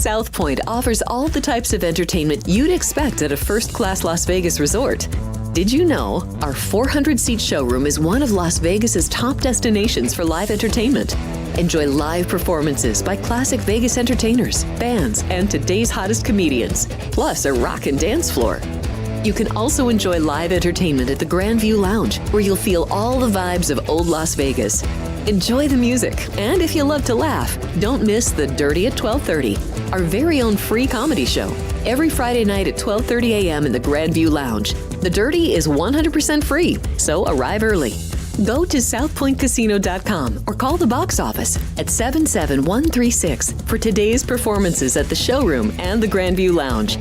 South Point offers all the types of entertainment you'd expect at a first-class Las Vegas resort. Did you know our 400-seat showroom is one of Las Vegas's top destinations for live entertainment? Enjoy live performances by classic Vegas entertainers, bands, and today's hottest comedians, plus a rock and dance floor. You can also enjoy live entertainment at the Grandview Lounge, where you'll feel all the vibes of old Las Vegas. Enjoy the music, and if you love to laugh, don't miss The Dirty at 12:30, our very own free comedy show, every Friday night at 12:30 a.m. in the Grandview Lounge. The Dirty is 100% free, so arrive early. Go to southpointcasino.com or call the box office at 77136 for today's performances at the showroom and the Grandview Lounge.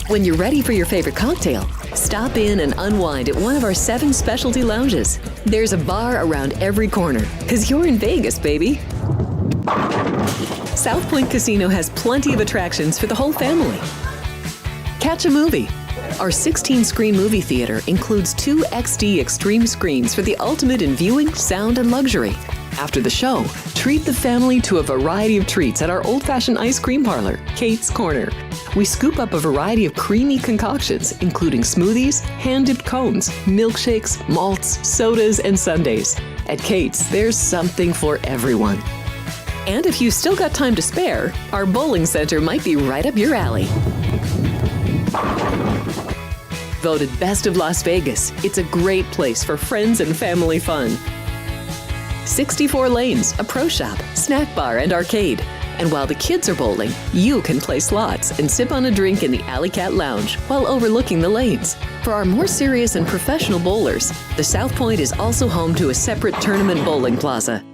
When you're ready for your favorite cocktail, stop in and unwind at one of our 7 specialty lounges. There's a bar around every corner, because you're in Vegas, baby. South Point Casino has plenty of attractions for the whole family. Catch a movie. Our 16-screen movie theater includes 2 XD Extreme screens for the ultimate in viewing, sound, and luxury. After the show, treat the family to a variety of treats at our old-fashioned ice cream parlor, Kate's Corner. We scoop up a variety of creamy concoctions, including smoothies, hand-dipped cones, milkshakes, malts, sodas, and sundaes. At Kate's, there's something for everyone. And if you've still got time to spare, our bowling center might be right up your alley. Voted Best of Las Vegas, it's a great place for friends and family fun. 64 lanes, a pro shop, snack bar, and arcade. And while the kids are bowling, you can play slots and sip on a drink in the Alley Cat Lounge while overlooking the lanes. For our more serious and professional bowlers, the South Point is also home to a separate tournament bowling plaza.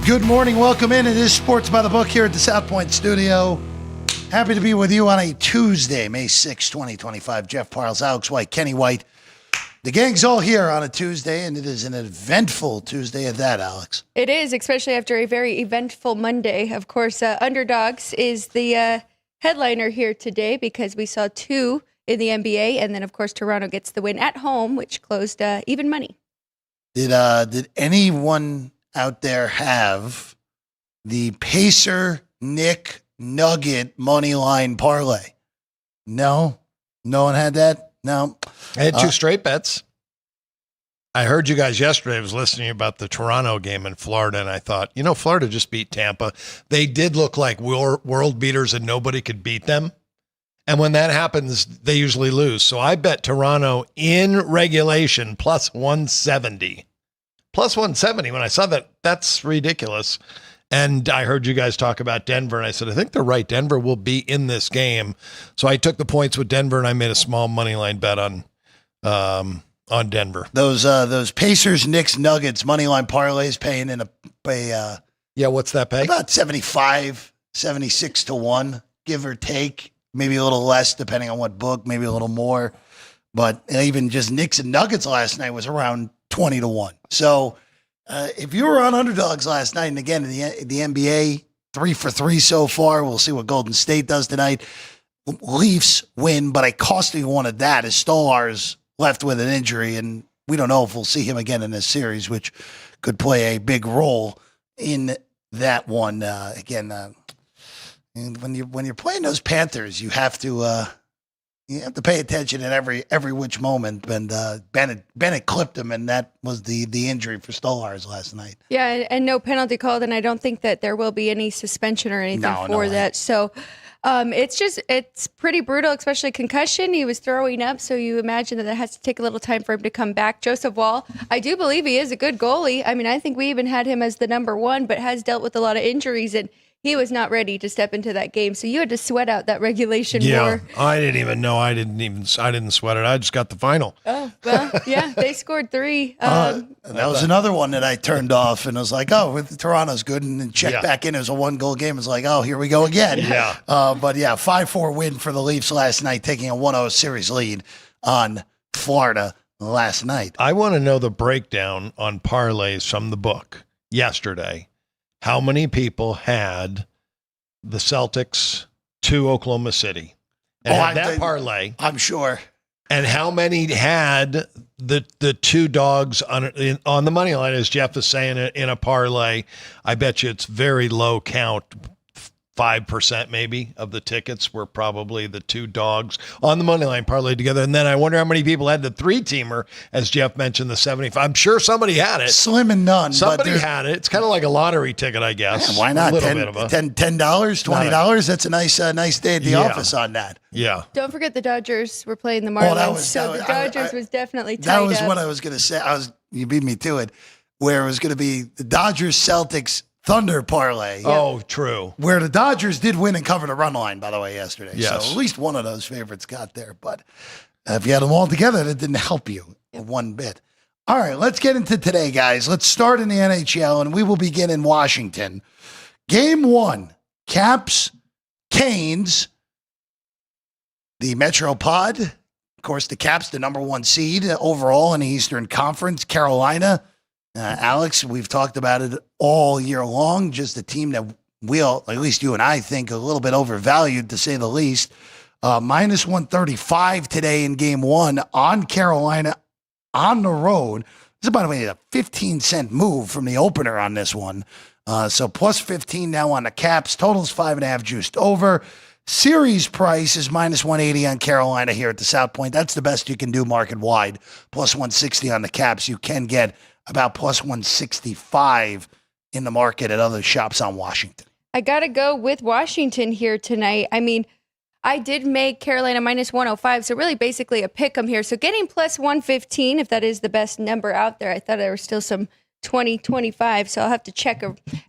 Good morning. Welcome in. It is Sports by the Book here at the South Point studio. Happy to be with you on a Tuesday, May 6, 2025. Jeff Parles, Alex White, Kenny White. The gang's all here on a Tuesday, and it is an eventful Tuesday at that, Alex. It is, especially after a very eventful Monday. Of course, Underdogs is the headliner here today because we saw 2 in the NBA, and then, of course, Toronto gets the win at home, which closed even money. Did anyone out there have the Pacer Nick Nugget money line parlay? No one had that. No, I had 2 straight bets. I heard you guys yesterday. I was listening about the Toronto game in Florida, and I thought, Florida just beat Tampa. They did look like world beaters, and nobody could beat them. And when that happens, they usually lose. So I bet Toronto in regulation plus 170. Plus 170. When I saw that, that's ridiculous. And I heard you guys talk about Denver, and I said, I think they're right. Denver will be in this game. So I took the points with Denver, and I made a small money line bet on Denver. Those Pacers, Knicks, Nuggets money line parlays paying yeah, what's that pay? About 75, 76 to 1, give or take. Maybe a little less depending on what book, maybe a little more. But even just Knicks and Nuggets last night was around 20 to 1. So if you were on Underdogs last night, and again, the NBA, 3 for 3 so far. We'll see what Golden State does tonight. Leafs win, but a costly one at that is Stolarz left with an injury, and we don't know if we'll see him again in this series, which could play a big role in that one. When you're playing those Panthers, you have to pay attention in every which moment. And Bennett clipped him, and that was the injury for Stolarz last night. Yeah, and no penalty called, and I don't think that there will be any suspension or anything for that. So it's pretty brutal, especially concussion. He was throwing up, so you imagine that it has to take a little time for him to come back. Joseph Wall, I do believe he is a good goalie. I mean, I think we even had him as the number 1, but has dealt with a lot of injuries, and he was not ready to step into that game. So you had to sweat out that regulation Yeah, war. I didn't even know. I didn't sweat it. I just got the final. Oh, well, yeah, they scored 3. That was another one that I turned off and was like, oh, with Toronto's good, and then checked back in. It was a 1-goal game. It was like, oh, here we go again. Yeah. But yeah, 5-4 win for the Leafs last night, taking a 1-0 series lead on Florida last night. I want to know the breakdown on parlays from the book yesterday. How many people had the Celtics to Oklahoma City and had that parlay? I'm sure. And how many had the 2 dogs on the money line, as Jeff is saying, in a parlay? I bet you it's very low count. 5% maybe of the tickets were probably the 2 dogs on the money line parlayed together. And then I wonder how many people had the 3-teamer, as Jeff mentioned, the 75. I'm sure somebody had it. Slim and none. Somebody had it. It's kind of like a lottery ticket, I guess. Yeah, why not? A little bit of a $10, $20. That's a nice day at the office on that. Yeah. Don't forget the Dodgers were playing the Marlins. The Dodgers was definitely tied That was up. what I was going to say. You beat me to it, where it was going to be the Dodgers Celtics Thunder parlay. Oh, true. Where the Dodgers did win and cover the run line, by the way, yesterday. Yes. So at least one of those favorites got there. But if you had them all together, that didn't help you one bit. All right, let's get into today, guys. Let's start in the NHL, and we will begin in Washington. Game 1, Caps, Canes, the Metropod. Of course, the Caps, the number 1 seed overall in the Eastern Conference. Carolina. Alex, we've talked about it all year long. Just a team that we all, at least you and I, think a little bit overvalued, to say the least. Minus 135 today in game 1 on Carolina on the road. This is, by the way, a 15-cent move from the opener on this one. So plus 15 now on the Caps. Total's 5.5 juiced over. Series price is minus 180 on Carolina here at the South Point. That's the best you can do market wide. Plus 160 on the Caps. You can get about plus 165 in the market at other shops on Washington. I got to go with Washington here tonight. I mean, I did make Carolina minus 105, so really basically a pick 'em here. So getting plus 115, if that is the best number out there. I thought there was still some 20, 25, so I'll have to check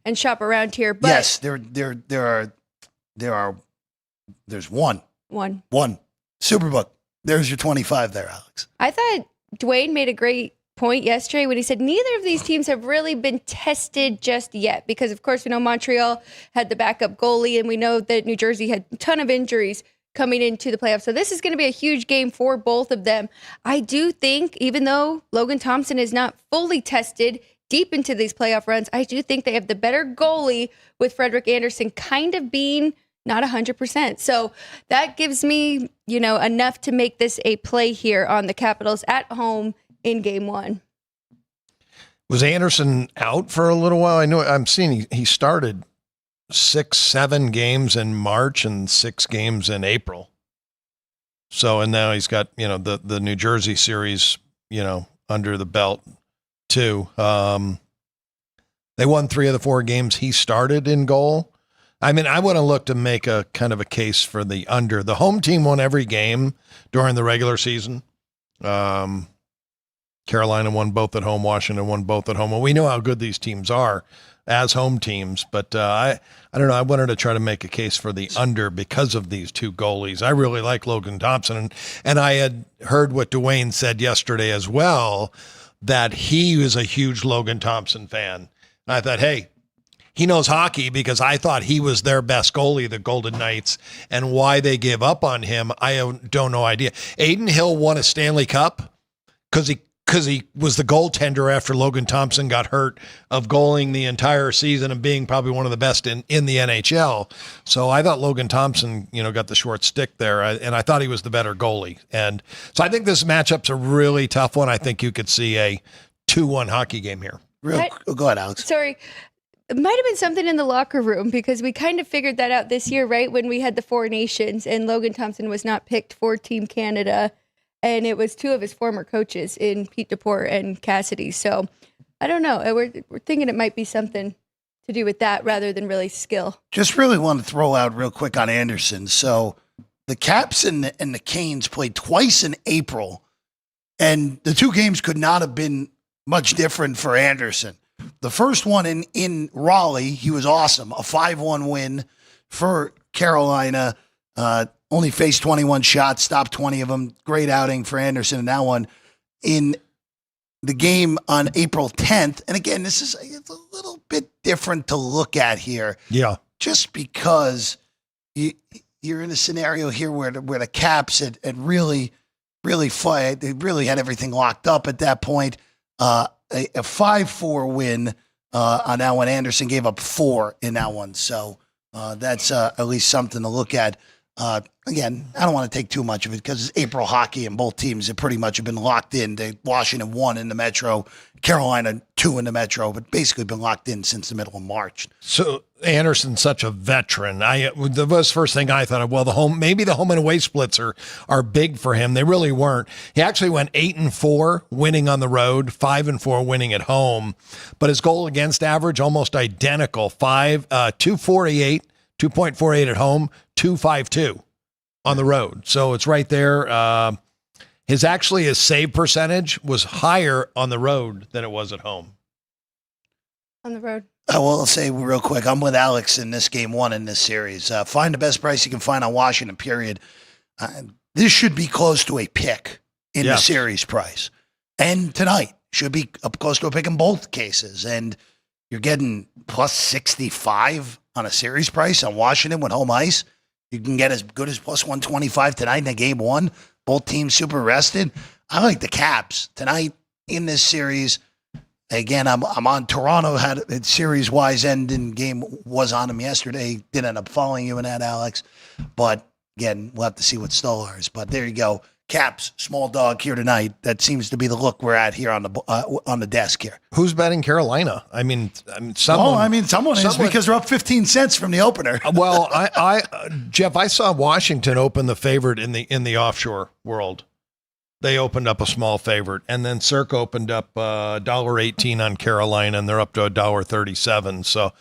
and shop around here. But yes, there's one. Superbook. There's your 25 there, Alex. I thought Dwayne made a great point yesterday when he said neither of these teams have really been tested just yet, because of course we know Montreal had the backup goalie, and we know that New Jersey had a ton of injuries coming into the playoffs. So this is going to be a huge game for both of them. I do think, even though Logan Thompson is not fully tested deep into these playoff runs, I do think they have the better goalie, with Frederik Andersen kind of being not 100%. So that gives me, enough to make this a play here on the Capitals at home in game 1. Was Anderson out for a little while? I know I'm seeing he started 6-7 games in March and 6 games in April. So, and now he's got, the New Jersey series, under the belt too. They won 3 of the 4 games he started in goal. I mean, I want to look to make a kind of a case for the under. The home team won every game during the regular season. Carolina won both at home. Washington won both at home. Well, we know how good these teams are as home teams, but I don't know. I wanted to try to make a case for the under because of these 2 goalies. I really like Logan Thompson, and I had heard what Dwayne said yesterday as well, that he was a huge Logan Thompson fan. And I thought, hey, he knows hockey, because I thought he was their best goalie, the Golden Knights, and why they gave up on him, I don't know idea. Aiden Hill won a Stanley Cup because he was the goaltender after Logan Thompson got hurt, of goaling the entire season and being probably one of the best in the NHL. So I thought Logan Thompson, got the short stick there, and I thought he was the better goalie. And so I think this matchup's a really tough one. I think you could see a 2-1 hockey game here. Go ahead, Alex. Sorry. It might have been something in the locker room, because we kind of figured that out this year, right? When we had the 4 nations and Logan Thompson was not picked for Team Canada. And it was 2 of his former coaches in Pete DePore and Cassidy. So I don't know. We're thinking it might be something to do with that rather than really skill. Just really want to throw out real quick on Anderson. So the Caps and the Canes played twice in April, and the 2 games could not have been much different for Anderson. The first one in Raleigh, he was awesome. A 5-1 win for Carolina. Only faced 21 shots, stopped 20 of them. Great outing for Anderson in that one. In the game on April 10th, and again, it's a little bit different to look at here. Yeah. Just because you're in a scenario here where the Caps had really fight. They really had everything locked up at that point. A 5-4 win on that one. Anderson gave up 4 in that one. So that's at least something to look at. Again, I don't want to take too much of it because it's April hockey and both teams have pretty much been locked in. Washington 1 in the Metro, Carolina 2 in the Metro, but basically been locked in since the middle of March. So Anderson's such a veteran. The first thing I thought of, well, maybe the home and away splits are big for him. They really weren't. He actually went 8-4 winning on the road, 5-4 winning at home, but his goal against average almost identical. 248, 2.48 at home, 2.52 on the road. So it's right there. His save percentage was higher on the road than it was at home. On the road. I will say real quick, I'm with Alex in this game 1 in this series. Find the best price you can find on Washington, period. This should be close to a pick in the series price. And tonight should be up close to a pick in both cases. And you're getting plus 65 on a series price on Washington with home ice. You can get as good as plus 125 tonight in the game 1. Both teams super rested. I like the Caps tonight in this series. Again, I'm on Toronto. Had a series-wise ending game was on them yesterday. Didn't end up following you in that, Alex. But again, we'll have to see what Stolars. But there you go. Caps, small dog here tonight. That seems to be the look we're at here on the desk here. Who's betting Carolina? Someone is because they're up 15 cents from the opener. Well, Jeff, I saw Washington open the favorite in the offshore world. They opened up a small favorite, and then Cirque opened up $1.18 on Carolina, and they're up to $1.37. So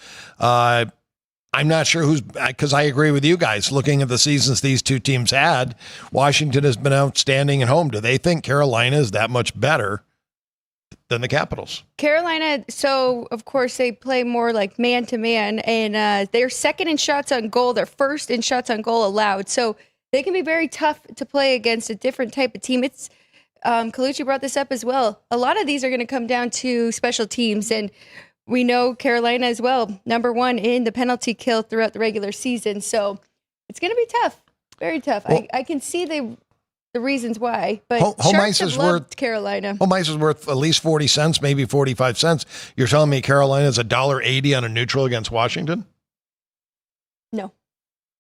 I'm not sure because I agree with you guys. Looking at the seasons these two teams had, Washington has been outstanding at home. Do they think Carolina is that much better than the Capitals? Carolina, so of course they play more like man-to-man, and they're second in shots on goal. They're first in shots on goal allowed. So they can be very tough to play against a different type of team. It's Colucci brought this up as well. A lot of these are going to come down to special teams, and we know Carolina as well, number 1 in the penalty kill throughout the regular season. So it's going to be tough, very tough. Well, I can see the reasons why, but home ice is worth Carolina. Home ice is worth at least 40 cents, maybe 45 cents. You're telling me Carolina is $1.80 on a neutral against Washington? No,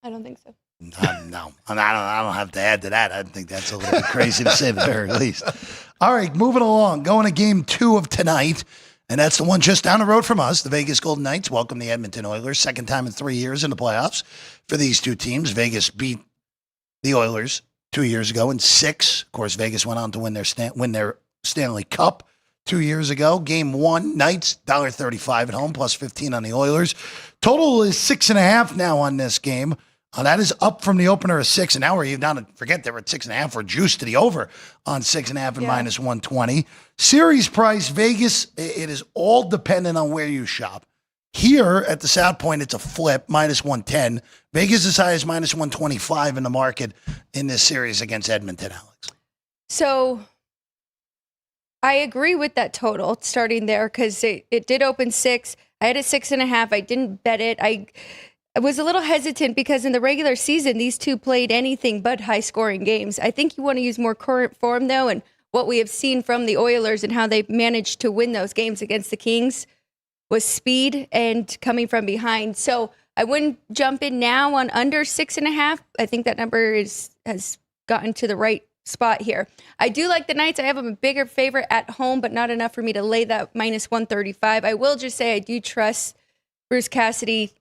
I don't think so. No, I don't have to add to that. I think that's a little bit crazy to say the very least. All right, moving along, going to game 2 of tonight. And that's the one just down the road from us. The Vegas Golden Knights welcome the Edmonton Oilers. Second time in 3 years in the playoffs for these two teams. Vegas beat the Oilers 2 years ago in 6. Of course, Vegas went on to win their Stanley Cup 2 years ago. Game 1, Knights, $1.35 at home, plus 15 on the Oilers. Total is 6.5 now on this game. That is up from the opener of 6, and now we're even down to, forget they were at 6.5. We're juiced to the over on 6.5 and minus 120. Series price, Vegas, it is all dependent on where you shop. Here at the South Point, it's a flip, minus 110. Vegas is high as minus 125 in the market in this series against Edmonton, Alex. So I agree with that total starting there because it did open 6. I had a 6.5. I didn't bet it. I was a little hesitant because in the regular season, these two played anything but high-scoring games. I think you want to use more current form, though, and what we have seen from the Oilers and how they managed to win those games against the Kings was speed and coming from behind. So I wouldn't jump in now on under 6.5. I think that number has gotten to the right spot here. I do like the Knights. I have them a bigger favorite at home, but not enough for me to lay that minus 135. I will just say I do trust Bruce Cassidy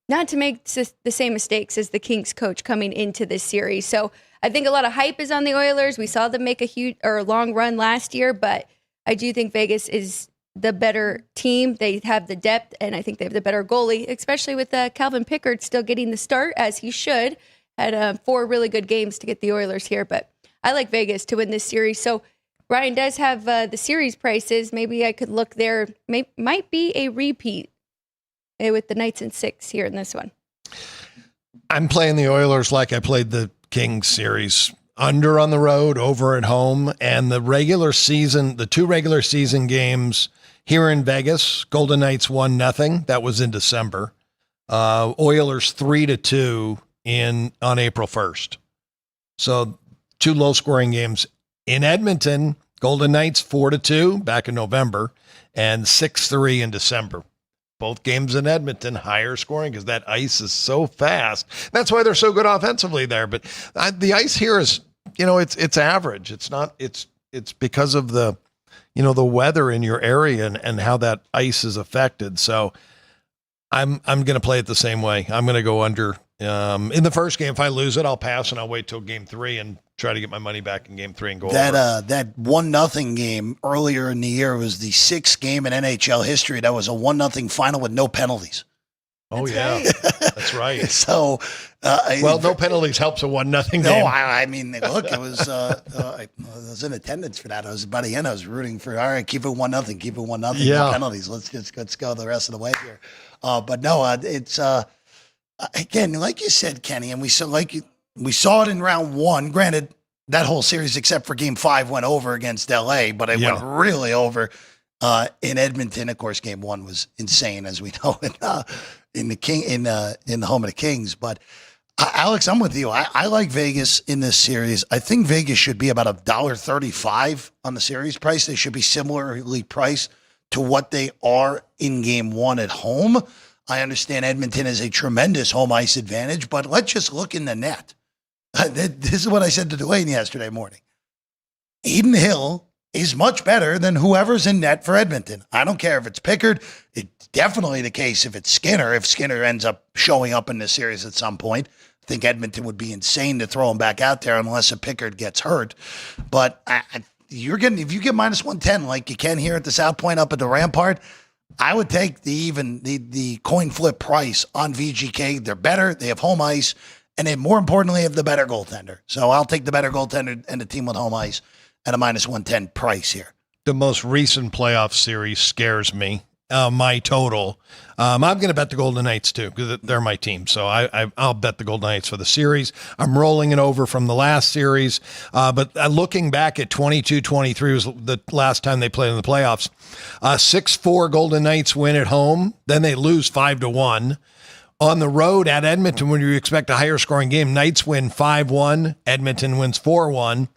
not to make the same mistakes as the Kings coach coming into this series. So I think a lot of hype is on the Oilers. We saw them make a long run last year, but I do think Vegas is the better team. They have the depth, and I think they have the better goalie, especially with Calvin Pickard still getting the start, as he should. Had 4 really good games to get the Oilers here, but I like Vegas to win this series. So Ryan does have the series prices. Maybe I could look there. Might be a repeat with the Knights in 6 here in this one. I'm playing the Oilers like I played the Kings series. Under on the road, over at home, and the two regular season games here in Vegas, Golden Knights 1-0. That was in December. Oilers 3-2 on April 1st. So 2 low scoring games in Edmonton. Golden Knights 4-2 back in November and 6-3 in December. Both games in Edmonton, higher scoring because that ice is so fast. That's why they're so good offensively there. But the ice here is, it's average. It's not. It's because of the weather in your area and how that ice is affected. So I'm going to play it the same way. I'm going to go under. In the first game, if I lose it, I'll pass and I'll wait till game 3 and try to get my money back in game 3 and go over. That 1-0 game earlier in the year was the 6th game in NHL history that was a 1-0 final with no penalties. Oh, That's yeah. That's right. So, no penalties helps a 1-0 game. No, I mean, look, it was. I was in attendance for that. I was by the end. I was rooting for. All right, keep it 1-0. Keep it 1-0. Yeah. No penalties. Let's go the rest of the way here. But no, it's again, like you said, Kenny, and we saw it in round 1. Granted, that whole series except for game 5 went over against LA, but it went really over in Edmonton. Of course, game 1 was insane, as we know, in the home of the Kings. But Alex, I'm with you. I like Vegas in this series. I think Vegas should be about $1.35 on the series price. They should be similarly priced to what they are in game 1 at home. I understand Edmonton has a tremendous home ice advantage, but let's just look in the net. This is what I said to Dwayne yesterday morning. Eden Hill is much better than whoever's in net for Edmonton. I don't care if it's Pickard. It's definitely the case if it's Skinner. If Skinner ends up showing up in this series at some point, I think Edmonton would be insane to throw him back out there unless a Pickard gets hurt. But if you get -110 like you can here at the South Point up at the Rampart, I would take the coin flip price on VGK. They're better. They have home ice. And they, more importantly, have the better goaltender. So I'll take the better goaltender and the team with home ice at a -110 price here. The most recent playoff series scares me. My total. I'm going to bet the Golden Knights too because they're my team. So I'll bet the Golden Knights for the series. I'm rolling it over from the last series. But looking back at 22-23 was the last time they played in the playoffs. 6-4 Golden Knights win at home. Then they lose 5-1. On the road at Edmonton, when you expect a higher scoring game, Knights win 5-1. Edmonton wins 4-1.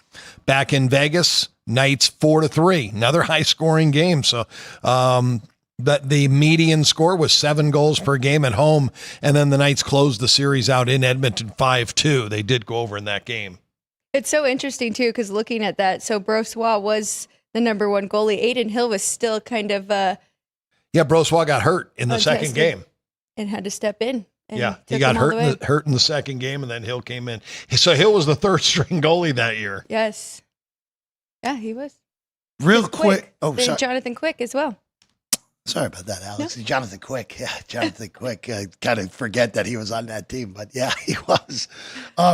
Back in Vegas, Knights 4-3. Another high scoring game. So, but the median score was 7 goals per game at home. And then the Knights closed the series out in Edmonton 5-2. They did go over in that game. It's so interesting too, because looking at that, so Brossoit was the number 1 goalie. Aiden Hill was still kind of, Brossoit got hurt in the second game. And had to step in. Yeah, he got hurt in the second game, and then Hill came in. So Hill was the 3rd string goalie that year. Yes. Yeah, he was. Real quick. Oh, sorry. Jonathan Quick as well. Sorry about that, Alex. No. Jonathan Quick. Yeah, Jonathan Quick. I kind of forget that he was on that team, but yeah, he was.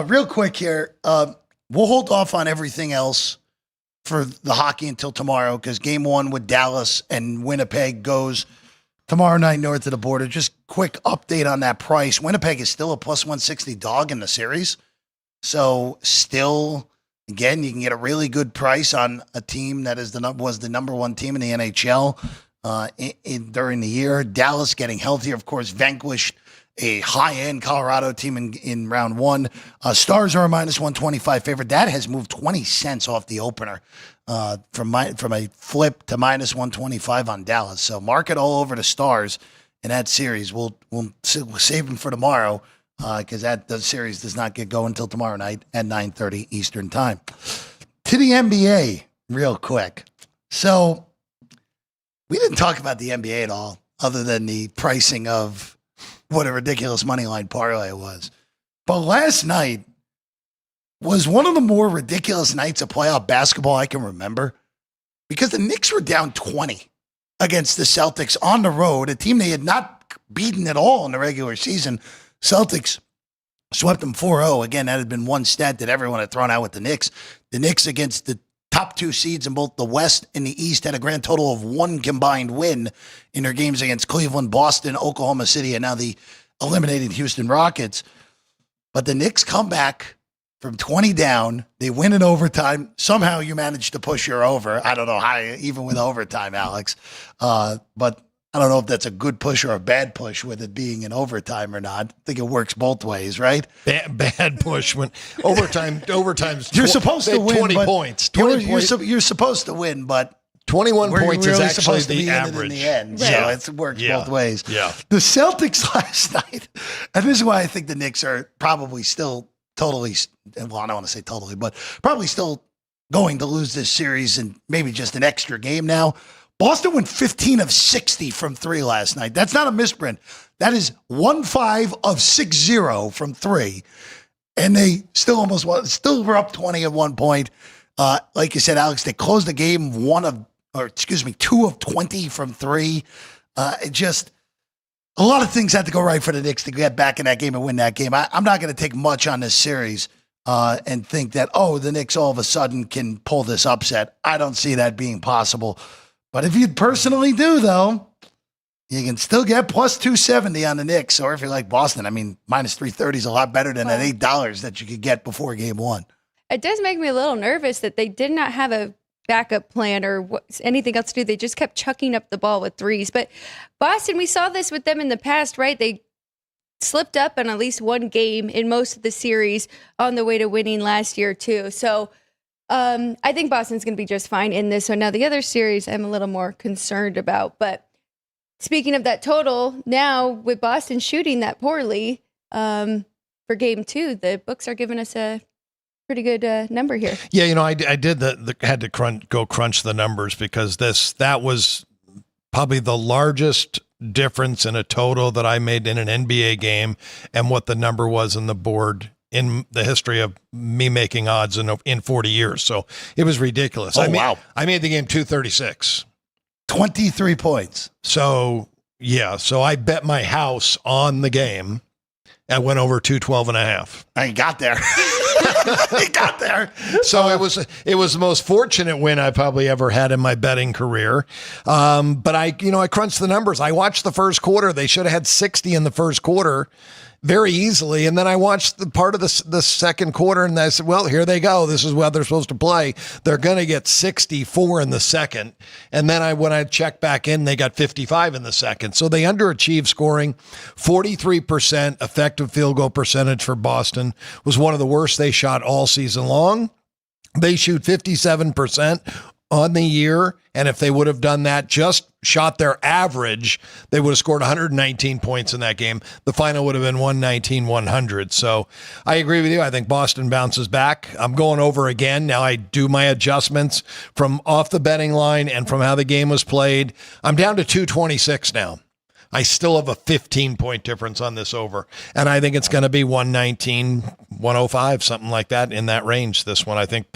Real quick here. We'll hold off on everything else for the hockey until tomorrow because game 1 with Dallas and Winnipeg goes tomorrow night north of the border. Just quick update on that price. Winnipeg is still a +160 dog in the series. So still, again, you can get a really good price on a team that was the number 1 team in the NHL during the year. Dallas getting healthier, of course, vanquished a high-end Colorado team in round 1. Stars are a -125 favorite. That has moved 20 cents off the opener. From a flip to -125 on Dallas. So mark it all over the Stars in that series. We'll save them for tomorrow because the series does not get going until tomorrow night at 9:30 Eastern time. To the NBA real quick. So we didn't talk about the NBA at all other than the pricing of what a ridiculous money line parlay it was. But last night was one of the more ridiculous nights of playoff basketball I can remember because the Knicks were down 20 against the Celtics on the road, a team they had not beaten at all in the regular season. Celtics swept them 4-0. Again, that had been one stat that everyone had thrown out with the Knicks. The Knicks against the top two seeds in both the West and the East had a grand total of 1 combined win in their games against Cleveland, Boston, Oklahoma City, and now the eliminated Houston Rockets. But the Knicks come back from 20 down. They win in overtime. Somehow you managed to push your over. I don't know how, even with overtime, Alex. But I don't know if that's a good push or a bad push with it being in overtime or not. I think it works both ways, right? Bad push when overtime's you're supposed to win 20 points. You're supposed to win, but 21 points is really actually supposed to the be average. In the end, Right. so it works both ways. Yeah. The Celtics last night, and this is why I think the Knicks are probably still totally, well, I don't want to say totally, but probably still going to lose this series and maybe just an extra game now. Boston went 15 of 60 from 3 last night. That's not a misprint. That is 1-5 of 6-0 from 3. And they still almost won, still were up 20 at one point. Like you said, Alex, they closed the game 2 of 20 from 3. It just, a lot of things had to go right for the Knicks to get back in that game and win that game. I'm not going to take much on this series and think that, the Knicks all of a sudden can pull this upset. I don't see that being possible. But if you personally do, though, you can still get plus 270 on the Knicks. Or if you're like Boston, I mean, minus 330 is a lot better than that $8 that you could get before game 1. It does make me a little nervous that they did not have a backup plan or anything else to do. They just kept chucking up the ball with threes. But Boston, we saw this with them in the past, right? They slipped up in at least one game in most of the series on the way to winning last year, too. So I think Boston's going to be just fine in this. So now the other series I'm a little more concerned about. But speaking of that total, now with Boston shooting that poorly for game 2, the books are giving us a pretty good number here. Yeah, I did had to crunch the numbers because that was probably the largest difference in a total that I made in an NBA game and what the number was in the board in the history of me making odds in 40 years. So it was ridiculous. Wow. I made the game 236. 23 points. So, yeah. So I bet my house on the game and went over 212.5. I got there. He got there. So it was the most fortunate win I probably ever had in my betting career. But I crunched the numbers. I watched the first quarter. They should have had 60 in the first quarter very easily. And then I watched the part of the second quarter and I said, well, here they go. This is what they're supposed to play. They're going to get 64 in the second. And then when I checked back in, they got 55 in the second. So they underachieved scoring. 43% effective field goal percentage for Boston was one of the worst they shot all season long. They shoot 57% on the year. And if they would have done that, just shot their average, they would have scored 119 points in that game. The final would have been 119-100. So I agree with you. I think Boston bounces back. I'm going over again. Now I do my adjustments from off the betting line and from how the game was played. I'm down to 226 now. I still have a 15-point difference on this over. And I think it's going to be 119, 105, something like that in that range, this one. I think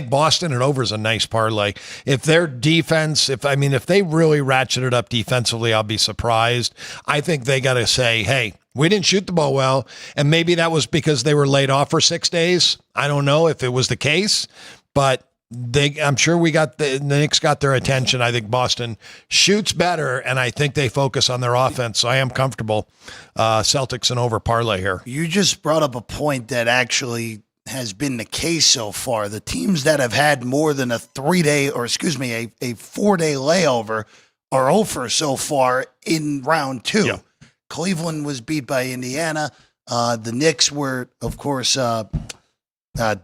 Boston and over is a nice parlay. If their defense, if they really ratchet it up defensively, I'll be surprised. I think they got to say, hey, we didn't shoot the ball well. And maybe that was because they were laid off for 6 days. I don't know if it was the case, but I'm sure the Knicks got their attention. I think Boston shoots better, and I think they focus on their offense. So I am comfortable. Celtics and over parlay here. You just brought up a point that actually has been the case so far. The teams that have had more than a 4-day layover are over so far in round 2. Yeah. Cleveland was beat by Indiana. The Knicks were, of course,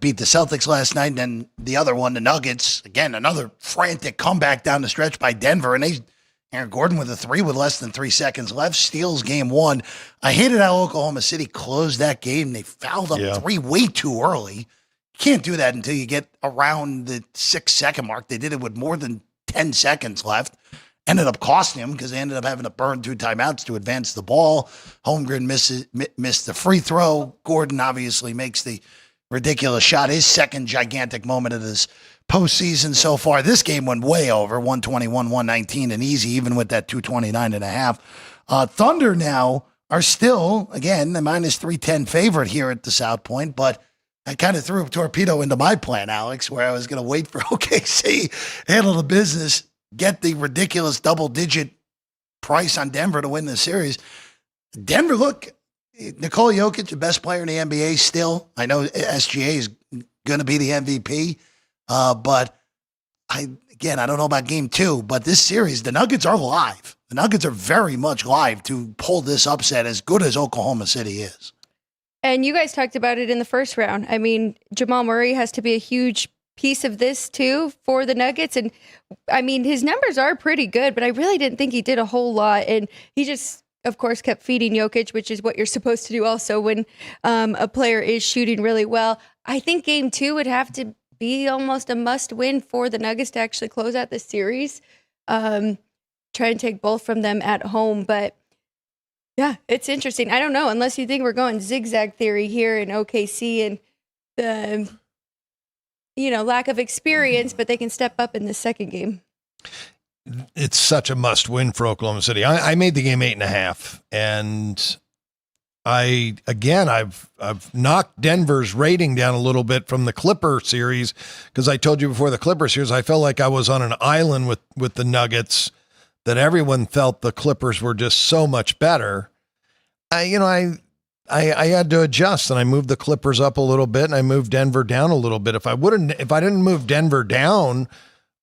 beat the Celtics last night, and then the other one, the Nuggets, again, another frantic comeback down the stretch by Denver, and Aaron Gordon with a 3 with less than 3 seconds left, steals game 1. I hated how Oklahoma City closed that game. They fouled up 3 way too early. You can't do that until you get around the 6-second mark. They did it with more than 10 seconds left. Ended up costing them because they ended up having to burn 2 timeouts to advance the ball. Holmgren missed the free throw. Gordon obviously makes the ridiculous shot, his second gigantic moment of this postseason so far. This game went way over, 121-119, and easy, even with that 229.5. Thunder now are still, again, the minus 310 favorite here at the South Point, but I kind of threw a torpedo into my plan, Alex, where I was going to wait for OKC, handle the business, get the ridiculous double-digit price on Denver to win the series. Denver, look, Nikola Jokic, the best player in the NBA still. I know SGA is going to be the MVP, but I don't know about game 2, but this series, the Nuggets are live. The Nuggets are very much live to pull this upset as good as Oklahoma City is. And you guys talked about it in the first round. I mean, Jamal Murray has to be a huge piece of this too for the Nuggets. And I mean, his numbers are pretty good, but I really didn't think he did a whole lot. And he just, of course, kept feeding Jokic, which is what you're supposed to do also when a player is shooting really well. I think game 2 would have to be almost a must win for the Nuggets to actually close out the series. Try and take both from them at home. But yeah, it's interesting. I don't know, unless you think we're going zigzag theory here in OKC and the, lack of experience, but they can step up in the second game. It's such a must win for Oklahoma City. I made the game 8.5, and I've knocked Denver's rating down a little bit from the Clipper series, because I told you before the Clipper series, I felt like I was on an island with the Nuggets, that everyone felt the Clippers were just so much better. I had to adjust, and I moved the Clippers up a little bit, and I moved Denver down a little bit. If I didn't move Denver down,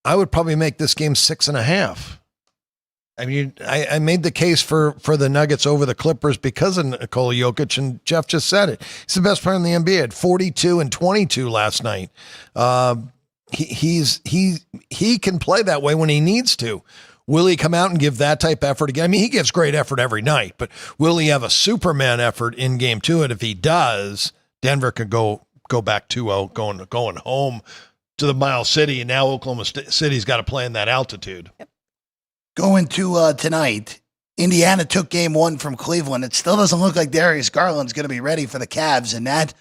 I would probably make this game 6.5. I mean, I made the case for the Nuggets over the Clippers because of Nikola Jokic, and Jeff just said it. He's the best player in the NBA. Had 42 and 22 last night. He can play that way when he needs to. Will he come out and give that type of effort again? I mean, he gives great effort every night, but will he have a Superman effort in game 2? And if he does, Denver could go back 2-0, going home to the Mile City, and now Oklahoma City's got to play in that altitude. Yep. Going to tonight, Indiana took game 1 from Cleveland. It still doesn't look like Darius Garland's going to be ready for the Cavs, and that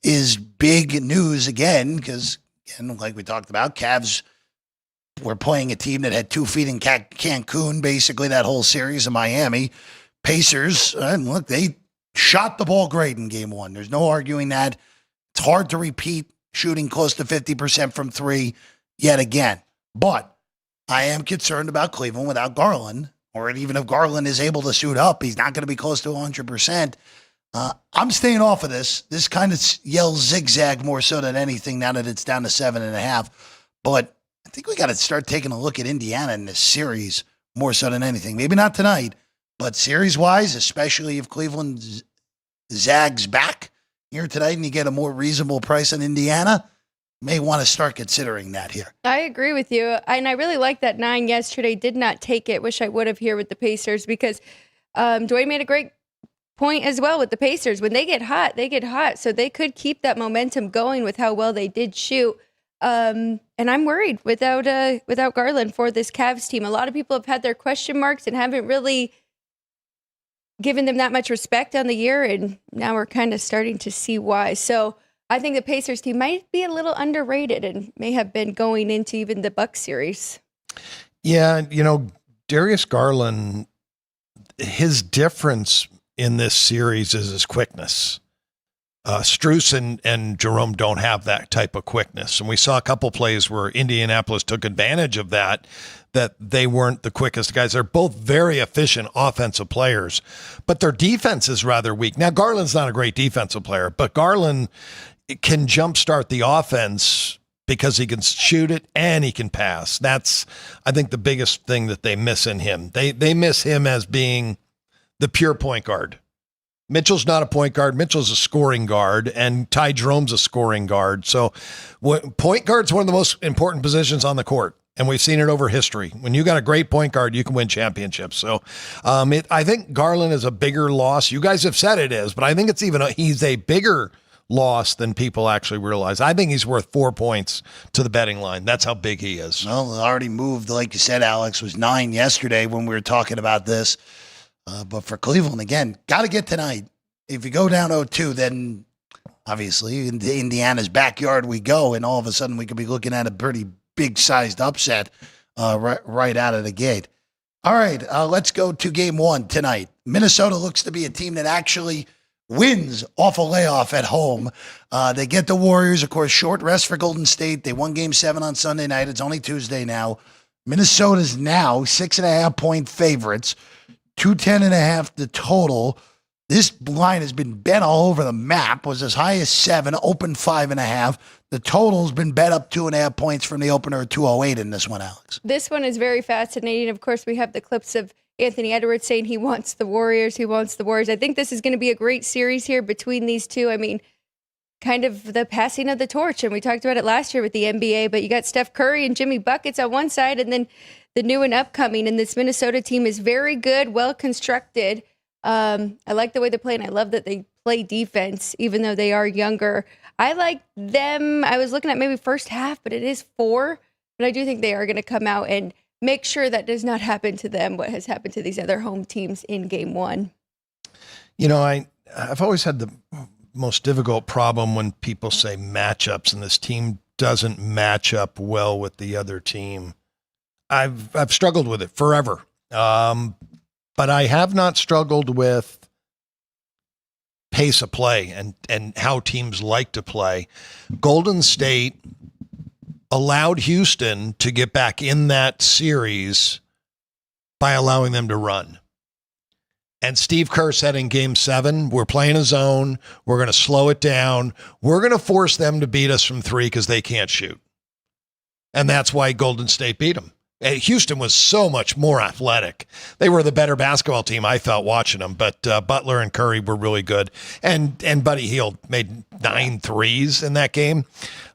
is big news again, because, again, like we talked about, Cavs were playing a team that had 2 feet in Cancun, basically that whole series in Miami. Pacers, look, they shot the ball great in game 1. There's no arguing that. It's hard to repeat shooting close to 50% from 3 yet again. But I am concerned about Cleveland without Garland, or even if Garland is able to suit up, he's not going to be close to 100%. I'm staying off of this. This kind of yells zigzag more so than anything now that it's down to 7.5. But I think we got to start taking a look at Indiana in this series more so than anything. Maybe not tonight, but series-wise, especially if Cleveland zags back here tonight and you get a more reasonable price on Indiana, may want to start considering that here. I agree with you. And I really like that 9 yesterday. Did not take it. Wish I would have here with the Pacers, because Dwayne made a great point as well with the Pacers. When they get hot, they get hot. So they could keep that momentum going with how well they did shoot. And I'm worried without Garland for this Cavs team. A lot of people have had their question marks and haven't really given them that much respect on the year. And now we're kind of starting to see why. So I think the Pacers team might be a little underrated and may have been going into even the Bucks series. Yeah. Darius Garland, his difference in this series is his quickness. Strus and Jerome don't have that type of quickness. And we saw a couple plays where Indianapolis took advantage of that they weren't the quickest guys. They're both very efficient offensive players, but their defense is rather weak. Now, Garland's not a great defensive player, but Garland can jumpstart the offense because he can shoot it and he can pass. That's, I think, the biggest thing that they miss in him. They miss him as being the pure point guard. Mitchell's not a point guard. Mitchell's a scoring guard, and Ty Jerome's a scoring guard. So point guard's one of the most important positions on the court, and we've seen it over history. When you got a great point guard, you can win championships. So I think Garland is a bigger loss. You guys have said it is, but I think he's a bigger loss than people actually realize. I think he's worth 4 points to the betting line. That's how big he is. Well, it already moved, like you said, Alex, was 9 yesterday when we were talking about this. But for Cleveland, again, got to get tonight. If you go down 0-2, then obviously into Indiana's backyard we go, and all of a sudden we could be looking at a pretty big-sized upset right out of the gate. All right, let's go to game 1 tonight. Minnesota looks to be a team that actually wins off a layoff at home. They get the Warriors, of course, short rest for Golden State. They won Game 7 on Sunday night. It's only Tuesday now. Minnesota's now 6.5-point favorites, 210.5 the total. This line has been bet all over the map, was as high as 7, open 5.5. The total's been bet up 2.5 points from the opener of 208 in this one, Alex. This one is very fascinating. Of course, we have the clips of Anthony Edwards saying he wants the Warriors. He wants the Warriors. I think this is going to be a great series here between these two. I mean, kind of the passing of the torch. And we talked about it last year with the NBA, but you got Steph Curry and Jimmy Buckets on one side, and then the new and upcoming. And this Minnesota team is very good, well constructed. I like the way they play, and I love that they play defense, even though they are younger. I like them. I was looking at maybe first half, but it is 4. But I do think they are going to come out and make sure that does not happen to them what has happened to these other home teams in Game 1. You know, I've always had the most difficult problem when people say matchups and this team doesn't match up well with the other team. I've struggled with it forever. But I have not struggled with pace of play and how teams like to play. Golden State allowed Houston to get back in that series by allowing them to run. And Steve Kerr said in Game 7, we're playing a zone. We're going to slow it down. We're going to force them to beat us from 3 because they can't shoot. And that's why Golden State beat them. Houston was so much more athletic. They were the better basketball team, I felt, watching them. But Butler and Curry were really good. And Buddy Hield made 9 threes in that game.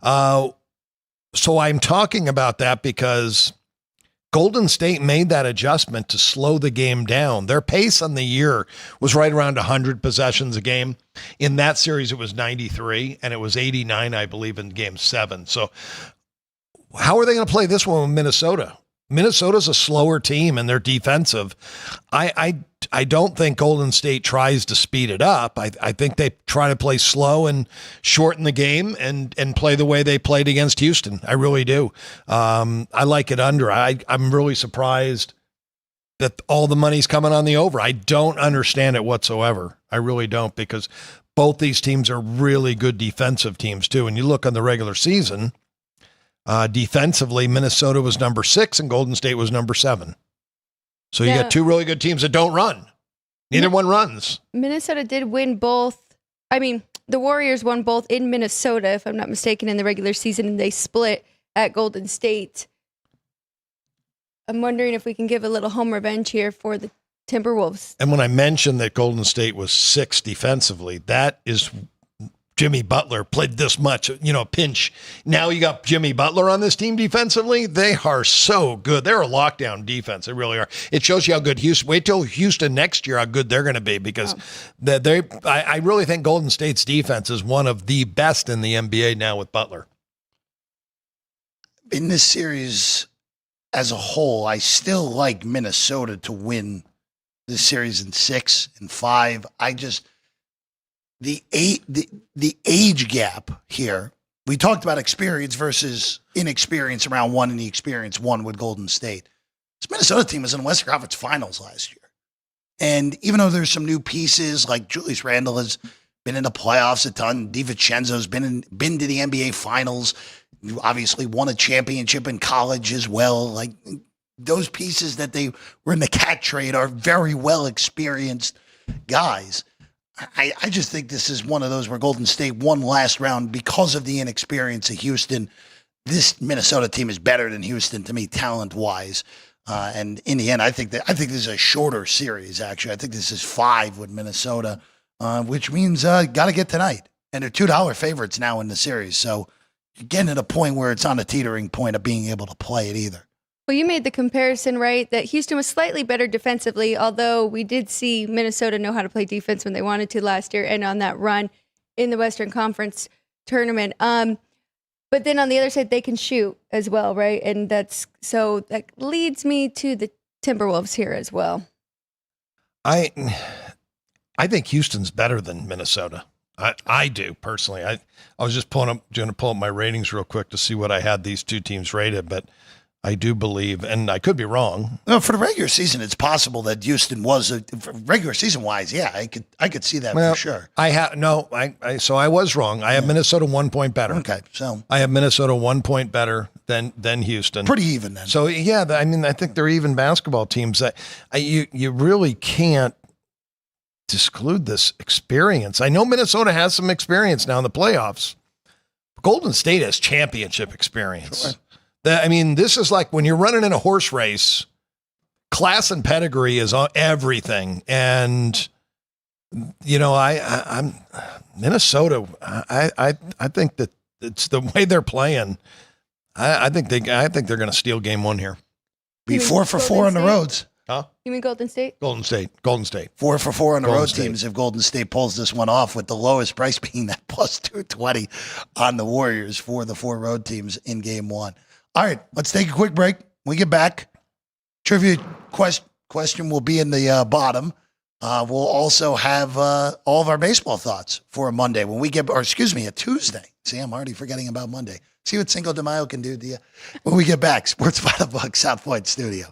So I'm talking about that because Golden State made that adjustment to slow the game down. Their pace on the year was right around 100 possessions a game. In that series, it was 93, and it was 89, I believe, in Game 7. So how are they going to play this one with Minnesota? Minnesota's a slower team, and they're defensive. I don't think Golden State tries to speed it up. I think they try to play slow and shorten the game and play the way they played against Houston. I really do. I like it under. I'm really surprised that all the money's coming on the over. I don't understand it whatsoever. I really don't, because both these teams are really good defensive teams too. And you look on the regular season, defensively, Minnesota was number 6 and Golden State was number 7. So you got 2 really good teams that don't run. Neither one runs. Minnesota did win both. I mean, the Warriors won both in Minnesota, if I'm not mistaken, in the regular season, and they split at Golden State. I'm wondering if we can give a little home revenge here for the Timberwolves. And when I mentioned that Golden State was 6 defensively, that is Jimmy Butler played this much, pinch. Now you got Jimmy Butler on this team defensively. They are so good. They're a lockdown defense. They really are. It shows you how good Houston, wait till Houston next year, how good they're going to be, because I really think Golden State's defense is one of the best in the NBA now with Butler. In this series as a whole, I still like Minnesota to win this series in 6 and 5. The age gap here, we talked about experience versus inexperience around 1 and the experience 1 with Golden State. This Minnesota team was in the Western Conference Finals last year. And even though there's some new pieces, like Julius Randle has been in the playoffs a ton, DiVincenzo's been to the NBA Finals, you obviously won a championship in college as well. Like, those pieces that they were in the cat trade are very well experienced guys. I just think this is one of those where Golden State won last round because of the inexperience of Houston. This Minnesota team is better than Houston to me, talent-wise. And in the end, I think this is a shorter series, actually. I think this is 5 with Minnesota, which means got to get tonight. And they're $2 favorites now in the series. So you're getting to the point where it's on a teetering point of being able to play it either. Well, you made the comparison, right, that Houston was slightly better defensively, although we did see Minnesota know how to play defense when they wanted to last year and on that run in the Western Conference tournament. But then on the other side, they can shoot as well, right? And that leads me to the Timberwolves here as well. I think Houston's better than Minnesota. I do, personally. I was just going to pull up my ratings real quick to see what I had these two teams rated, but I do believe, and I could be wrong. No, for the regular season, it's possible that Houston was regular season wise. Yeah, I could see that for sure. So I was wrong. I have Minnesota 1 point better. Okay, so I have Minnesota 1 point better than Houston. Pretty even then. So yeah, I mean, I think they're even basketball teams. You really can't disclude this experience. I know Minnesota has some experience now in the playoffs. Golden State has championship experience. Sure. This is like when you're running in a horse race, class and pedigree is everything. And, I'm Minnesota. I think that it's the way they're playing. I think they're going to steal game 1 here. Be 4 for 4 on the roads. Huh? You mean Golden State? Golden State. 4 for 4 on the road teams if Golden State pulls this one off, with the lowest price being that plus 220 on the Warriors for the 4 road teams in game 1. All right, let's take a quick break. When we get back, trivia question will be in the bottom. We'll also have all of our baseball thoughts for a Monday a Tuesday. See, I'm already forgetting about Monday. See what Cinco de Mayo can do to you when we get back. Sports by the Buck, South Point Studio.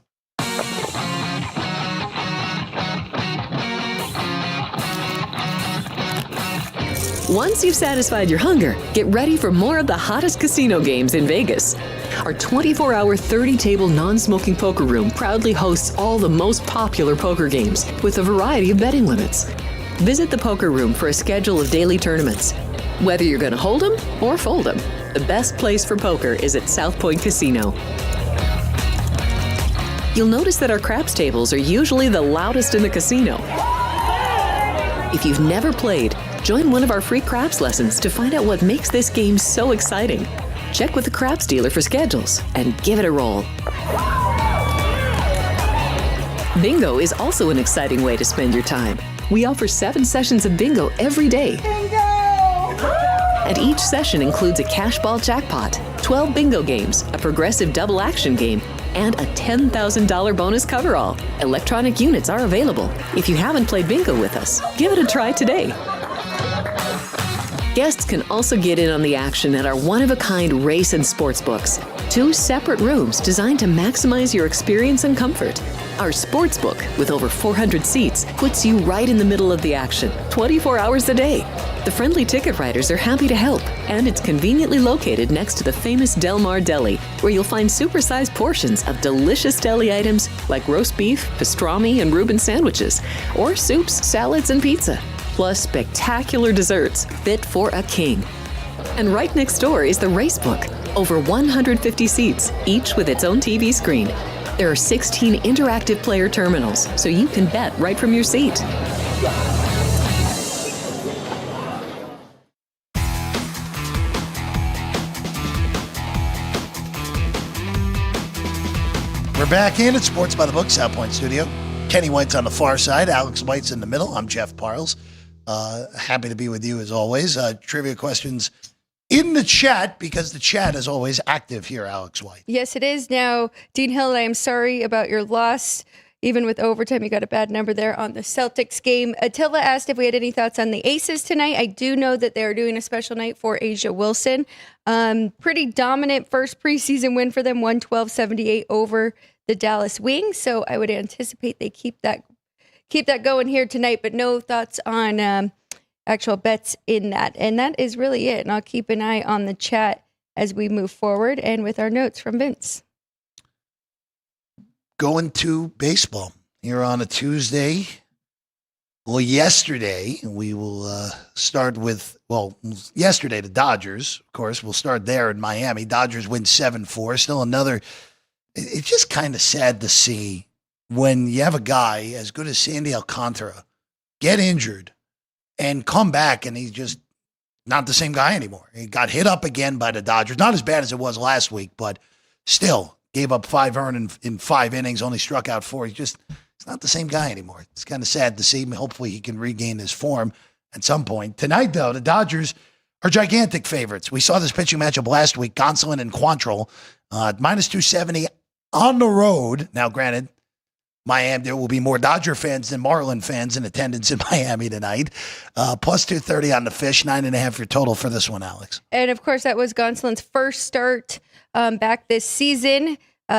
Once you've satisfied your hunger, get ready for more of the hottest casino games in Vegas. Our 24-hour, 30-table non-smoking poker room proudly hosts all the most popular poker games with a variety of betting limits. Visit the poker room for a schedule of daily tournaments. Whether you're going to hold 'em or fold 'em, the best place for poker is at South Point Casino. You'll notice that our craps tables are usually the loudest in the casino. If you've never played, join one of our free craps lessons to find out what makes this game so exciting. Check with the craps dealer for schedules and give it a roll. Bingo is also an exciting way to spend your time. We offer 7 sessions of bingo every day. Bingo! And each session includes a cash ball jackpot, 12 bingo games, a progressive double action game, and a $10,000 bonus coverall. Electronic units are available. If you haven't played bingo with us, give it a try today. Guests can also get in on the action at our one-of-a-kind race and sports books. 2 separate rooms designed to maximize your experience and comfort. Our sports book, with over 400 seats, puts you right in the middle of the action, 24 hours a day. The friendly ticket writers are happy to help, and it's conveniently located next to the famous Del Mar Deli, where you'll find supersized portions of delicious deli items like roast beef, pastrami, and Reuben sandwiches, or soups, salads, and pizza. Plus spectacular desserts fit for a king. And right next door is the race book. Over 150 seats, each with its own TV screen. There are 16 interactive player terminals, so you can bet right from your seat. We're back in at Sports by the Book, South Point Studio. Kenny White's on the far side. Alex White's in the middle. I'm Jeff Parles. Happy to be with you as always. Trivia questions in the chat, because the chat is always active here, Alex White. Yes, it is. Now, Dean Hill, I am sorry about your loss. Even with overtime, you got a bad number there on the Celtics game. Attila asked if we had any thoughts on the Aces tonight. I do know that they're doing a special night for Asia Wilson. Pretty dominant first preseason win for them, 112-78 over the Dallas Wings. So I would anticipate they keep that going here tonight, but no thoughts on actual bets in that. And that is really it. And I'll keep an eye on the chat as we move forward and with our notes from Vince. Going to baseball here on a Tuesday. Well, yesterday, we will start with, yesterday, the Dodgers, of course. We'll start there in Miami. Dodgers win 7-4. Still another, it's just kind of sad to see when you have a guy as good as Sandy Alcantara get injured and come back, and he's just not the same guy anymore. He got hit up again by the Dodgers. Not as bad as it was last week, but still gave up 5 earned in 5 innings, only struck out 4. He's not the same guy anymore. It's kind of sad to see. Hopefully he can regain his form at some point. Tonight, though, the Dodgers are gigantic favorites. We saw this pitching matchup last week, Gonsolin and Quantrill, minus 270 on the road. Now, granted, Miami, there will be more Dodger fans than Marlins fans in attendance in Miami tonight. Plus 230 on the fish, 9.5 your total for this one, Alex. And of course, that was Gonsolin's first start back this season.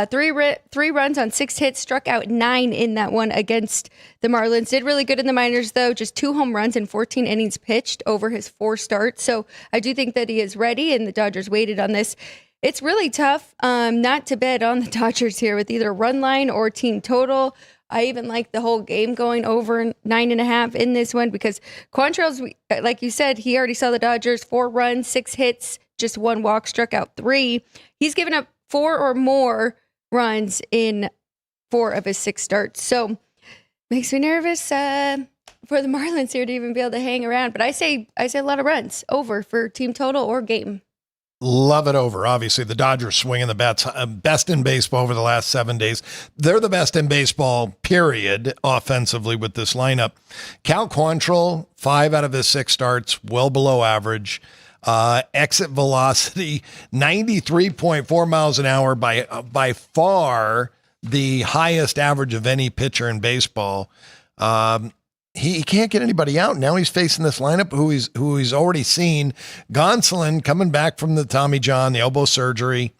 Three runs on 6 hits, struck out 9 in that one against the Marlins. Did really good in the minors, though. Just 2 home runs in 14 innings pitched over his 4 starts. So I do think that he is ready, and the Dodgers waited on this. It's really tough not to bet on the Dodgers here with either run line or team total. I even like the whole game going over 9.5 in this one because Quantrill's, like you said, he already saw the Dodgers 4 runs, 6 hits, just 1 walk, struck out 3. He's given up 4 or more runs in 4 of his 6 starts. So makes me nervous for the Marlins here to even be able to hang around. But I say a lot of runs over for team total or game. Love it over. Obviously, the Dodgers swinging the bats, best in baseball over the last 7 days. They're the best in baseball, period, offensively with this lineup. Cal Quantrill, 5 out of his 6 starts, well below average. Exit velocity, 93.4 miles an hour, by far the highest average of any pitcher in baseball. He can't get anybody out. Now he's facing this lineup who he's already seen. Gonsolin coming back from the Tommy John, the elbow surgery,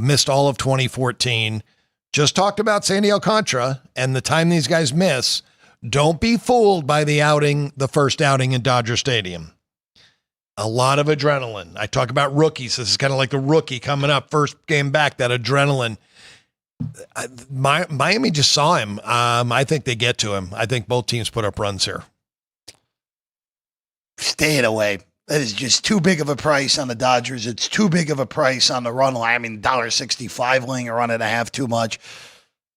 missed all of 2014. Just talked about Sandy Alcantara and the time these guys miss. Don't be fooled by the first outing in Dodger Stadium. A lot of adrenaline. I talk about rookies. This is kind of like the rookie coming up, first game back, that adrenaline. Miami just saw him. I think they get to him. I think both teams put up runs here. Stay it away. That is just too big of a price on the Dodgers. It's too big of a price on the run line. I mean, $1.65 laying a run and a half too much.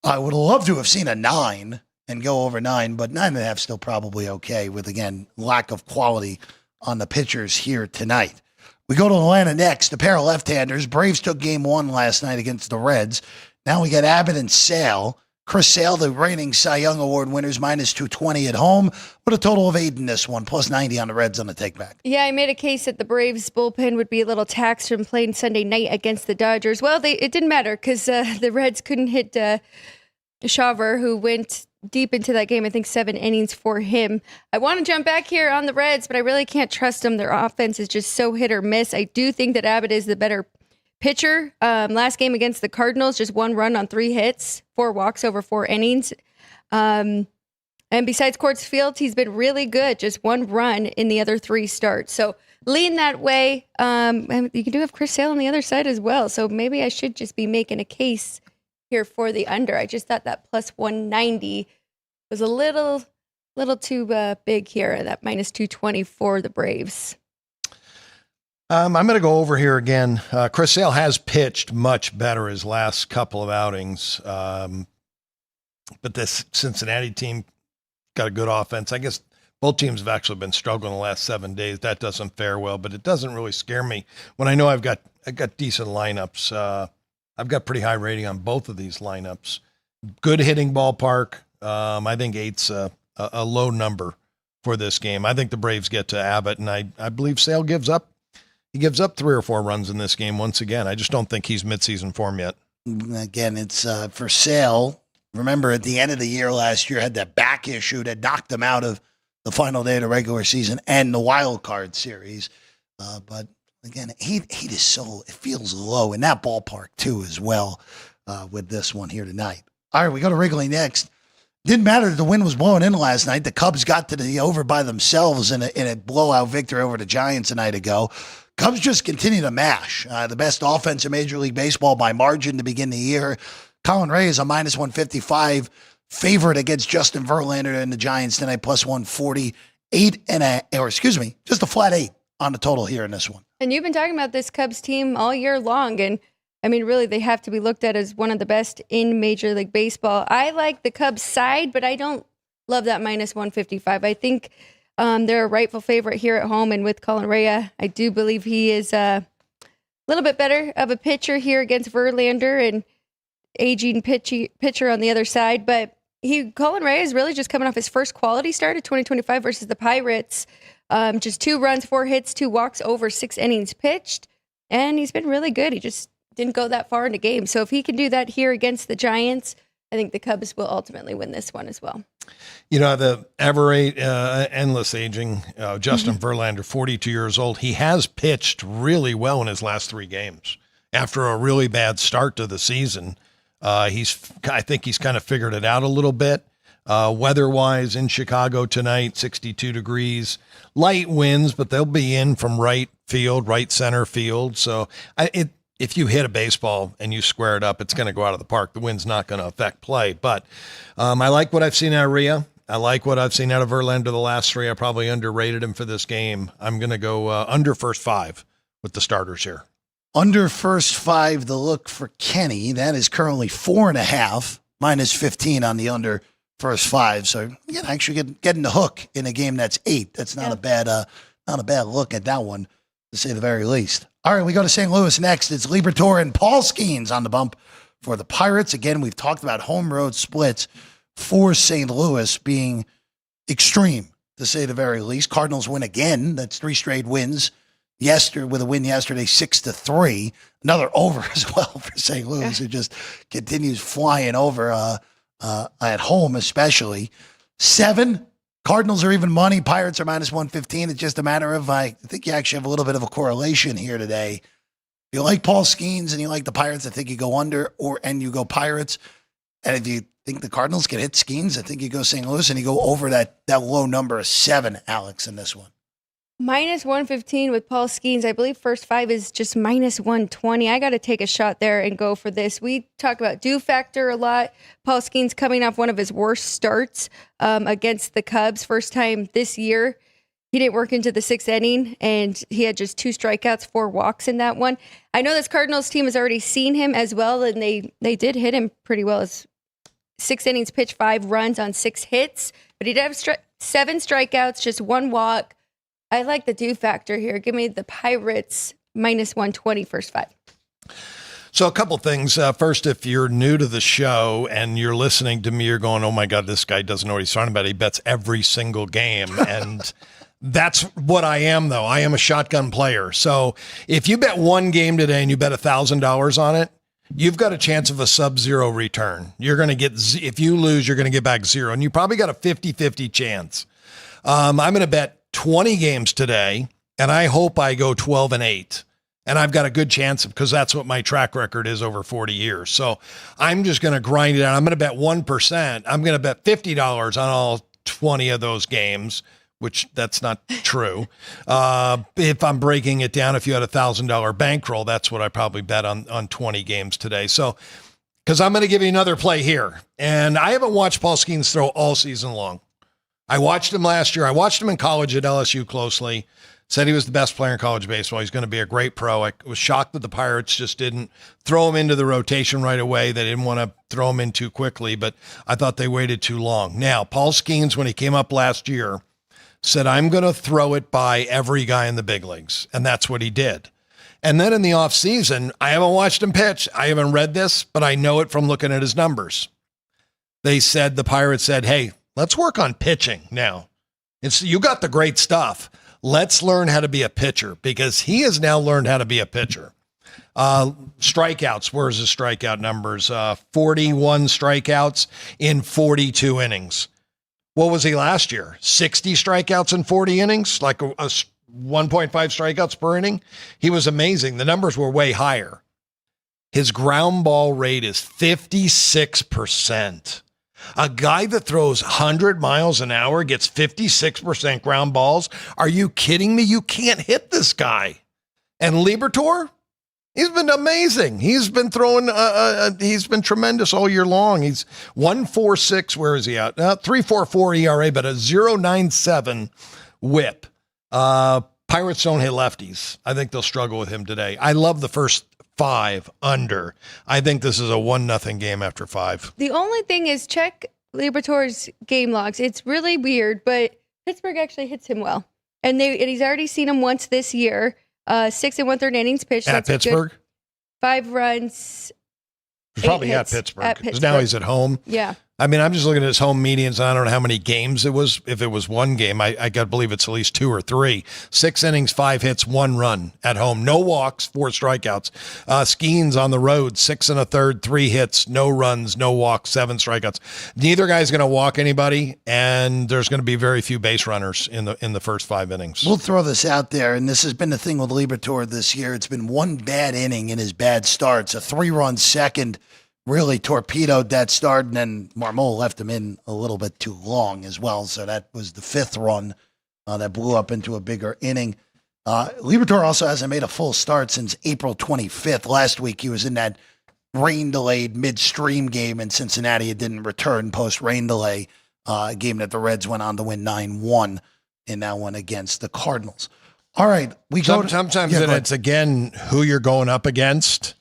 I would love to have seen a 9 and go over 9, but 9.5 still probably okay with, again, lack of quality on the pitchers here tonight. We go to Atlanta next. The pair of left-handers. Braves took game 1 last night against the Reds. Now we got Abbott and Sale. Chris Sale, the reigning Cy Young Award winners, minus 220 at home, with a total of 8 in this one, plus 90 on the Reds on the takeback. Yeah, I made a case that the Braves bullpen would be a little taxed from playing Sunday night against the Dodgers. Well, it didn't matter because the Reds couldn't hit Shaver, who went deep into that game. I think 7 innings for him. I want to jump back here on the Reds, but I really can't trust them. Their offense is just so hit or miss. I do think that Abbott is the better pitcher. Last game against the Cardinals, just 1 run on 3 hits, 4 walks over 4 innings. And besides Coors Field, he's been really good. Just 1 run in the other 3 starts. So lean that way. And you do have Chris Sale on the other side as well. So maybe I should just be making a case here for the under. I just thought that plus 190 was a little too big here. That minus 220 for the Braves. I'm going to go over here again. Chris Sale has pitched much better his last couple of outings. But this Cincinnati team got a good offense. I guess both teams have actually been struggling the last 7 days. That doesn't fare well, but it doesn't really scare me when I know I've got decent lineups. I've got pretty high rating on both of these lineups. Good hitting ballpark. I think 8's a low number for this game. I think the Braves get to Abbott, and I believe Sale gives up. He gives up 3 or 4 runs in this game once again. I just don't think he's midseason form yet. Again, it's for Sale. Remember, at the end of the year last year, had that back issue that knocked him out of the final day of the regular season and the wild card series. But again, he is so, it feels low in that ballpark too as well with this one here tonight. All right, we go to Wrigley next. Didn't matter that the wind was blowing in last night. The Cubs got to the over by themselves in a blowout victory over the Giants a night ago. Cubs just continue to mash. The best offense in Major League Baseball by margin to begin the year. Colin Ray is a minus 155 favorite against Justin Verlander and the Giants tonight, plus 140. Just a flat 8 on the total here in this one. And you've been talking about this Cubs team all year long. And I mean, really, they have to be looked at as one of the best in Major League Baseball. I like the Cubs side, but I don't love that minus 155. I think they're a rightful favorite here at home. And with Colin Rea, I do believe he is a little bit better of a pitcher here against Verlander and aging pitcher on the other side. But Colin Rea is really just coming off his first quality start of 2025 versus the Pirates. Just 2 runs, 4 hits, 2 walks over 6 innings pitched. And he's been really good. He just didn't go that far into games. So if he can do that here against the Giants, I think the Cubs will ultimately win this one as well. You know, the endless aging, Justin Verlander, 42 years old. He has pitched really well in his last 3 games after a really bad start to the season. I think he's kind of figured it out a little bit. Weather-wise in Chicago tonight, 62 degrees, light winds, but they'll be in from right center field. So if you hit a baseball and you square it up, it's going to go out of the park. The wind's not going to affect play. But I like what I've seen out of Rhea. I like what I've seen out of Verlander the last three. I probably underrated him for this game. I'm going to go under first 5 with the starters here. Under first 5, the look for Kenny. That is currently 4.5, minus 15 on the under first 5. So you can actually getting the hook in a game that's 8. That's not a bad look at that one, to say the very least. All right, we go to St. Louis next. It's Liberatore and Paul Skeens on the bump for the Pirates. Again, we've talked about home road splits for St. Louis being extreme, to say the very least. Cardinals win again. That's 3 straight wins. With a win yesterday, 6-3. Another over as well for St. Louis, who just continues flying over at home, especially. 7. Cardinals are even money. Pirates are minus 115. It's just a matter of, I think you actually have a little bit of a correlation here today. If you like Paul Skeens and you like the Pirates, I think you go under and you go Pirates. And if you think the Cardinals can hit Skeens, I think you go St. Louis and you go over that low number of 7, Alex, in this one. Minus 115 with Paul Skeens. I believe first 5 is just minus 120. I got to take a shot there and go for this. We talk about do factor a lot. Paul Skeens coming off one of his worst starts against the Cubs. First time this year. He didn't work into the 6th inning, and he had just 2 strikeouts, 4 walks in that one. I know this Cardinals team has already seen him as well, and they did hit him pretty well. It's 6 innings, pitched 5 runs on 6 hits, but he did have 7 strikeouts, just 1 walk. I like the do factor here. Give me the Pirates minus 120 first 5. So a couple things. First, if you're new to the show and you're listening to me, you're going, oh my God, this guy doesn't know what he's talking about. He bets every single game. And that's what I am, though. I am a shotgun player. So if you bet one game today and you bet $1,000 on it, you've got a chance of a sub-zero return. You're going to get, if you lose, you're going to get back 0. And you probably got a 50-50 chance. I'm going to bet 20 games today, and I hope I go 12-8. And I've got a good chance because that's what my track record is over 40 years. So I'm just going to grind it out. I'm going to bet 1%. I'm going to bet $50 on all 20 of those games, which that's not true. If I'm breaking it down, if you had $1,000 bankroll, that's what I probably bet on 20 games today. So, because I'm going to give you another play here. And I haven't watched Paul Skeens throw all season long. I watched him last year. I watched him in college at LSU closely. Said he was the best player in college baseball. He's going to be a great pro. I was shocked that the Pirates just didn't throw him into the rotation right away. They didn't want to throw him in too quickly, but I thought they waited too long. Now, Paul Skeens, when he came up last year, said, I'm going to throw it by every guy in the big leagues. And that's what he did. And then in the offseason, I haven't watched him pitch. I haven't read this, but I know it from looking at his numbers. The Pirates said, hey, let's work on pitching now. You got the great stuff. Let's learn how to be a pitcher, because he has now learned how to be a pitcher. Strikeouts, where's his strikeout numbers? 41 strikeouts in 42 innings. What was he last year? 60 strikeouts in 40 innings, like a 1.5 strikeouts per inning. He was amazing. The numbers were way higher. His ground ball rate is 56%. A guy that throws 100 miles an hour gets 56% ground balls. Are you kidding me? You can't hit this guy. And Liberatore, he's been amazing. He's been throwing, he's been tremendous all year long. He's 1.46. Where is he at? 3.44 ERA, but a 0.97 whip. Pirates don't hit lefties. I think they'll struggle with him today. I love the first 5 under. I think this is a 1-0 game after 5. The only thing is check Liberatore's game logs. It's really weird, but Pittsburgh actually hits him well. And he's already seen him once this year. 6 1/3 innings pitched. At Pittsburgh? Good. 5 runs. He's probably at Pittsburgh. Because now he's at home. Yeah. I mean, I'm just looking at his home medians. I don't know how many games it was. If it was one game, I got to believe it's at least 2 or 3. 6 innings, 5 hits, 1 run at home. No walks, 4 strikeouts. Skeens on the road, 6 1/3, 3 hits, no runs, no walks, 7 strikeouts. Neither guy's going to walk anybody, and there's going to be very few base runners in the first 5 innings. We'll throw this out there, and this has been the thing with Liberatore this year. It's been one bad inning in his bad starts. A 3-run second really torpedoed that start, and then Marmol left him in a little bit too long as well. So that was the fifth run that blew up into a bigger inning. Liberatore also hasn't made a full start since April 25th. Last week he was in that rain-delayed midstream game in Cincinnati. It didn't return post-rain delay, game that the Reds went on to win 9-1 in that one against the Cardinals. All right, sometimes it's again who you're going up against.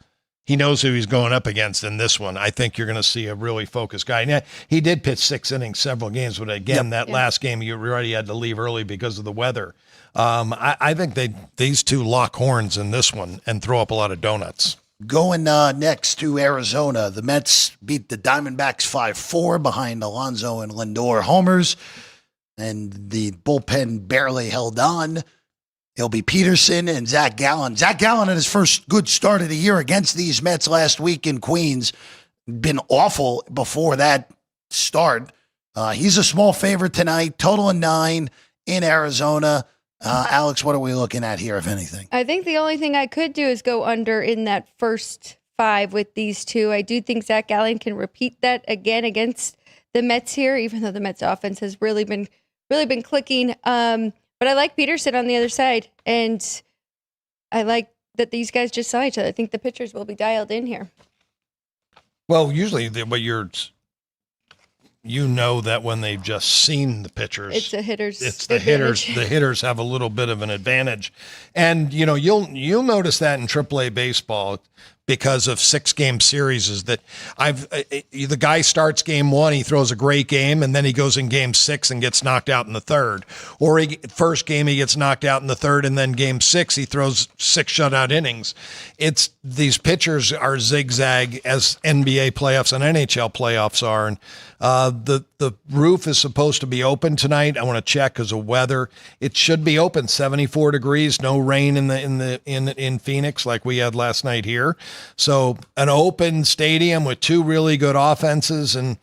He knows who he's going up against in this one. I think you're going to see a really focused guy. Now, he did pitch 6 innings several games, but again, last game you already had to leave early because of the weather. I think these two lock horns in this one and throw up a lot of donuts. Going next to Arizona, the Mets beat the Diamondbacks 5-4 behind Alonso and Lindor homers, and the bullpen barely held on. It'll be Peterson and Zach Gallen. Zach Gallen had his first good start of the year against these Mets last week in Queens. Been awful before that start. He's a small favorite tonight, total of 9 in Arizona. Alex, what are we looking at here, if anything? I think the only thing I could do is go under in that first 5 with these two. I do think Zach Gallen can repeat that again against the Mets here, even though the Mets offense has really been clicking. But I like Peterson on the other side, and I like that these guys just saw each other. I think the pitchers will be dialed in here. Well, usually you know that when they've just seen the pitchers, it's the hitters. It's the hitters. The hitters have a little bit of an advantage, and you'll notice that in AAA baseball because of 6-game series is that the guy starts game 1, he throws a great game, and then he goes in game 6 and gets knocked out in the third. Or first game he gets knocked out in the third, and then game 6 he throws 6 shutout innings. These pitchers are zigzag as NBA playoffs and NHL playoffs are, and the roof is supposed to be open tonight. I want to check because of weather. It should be open, 74 degrees, no rain in Phoenix like we had last night here. So an open stadium with 2 really good offenses, and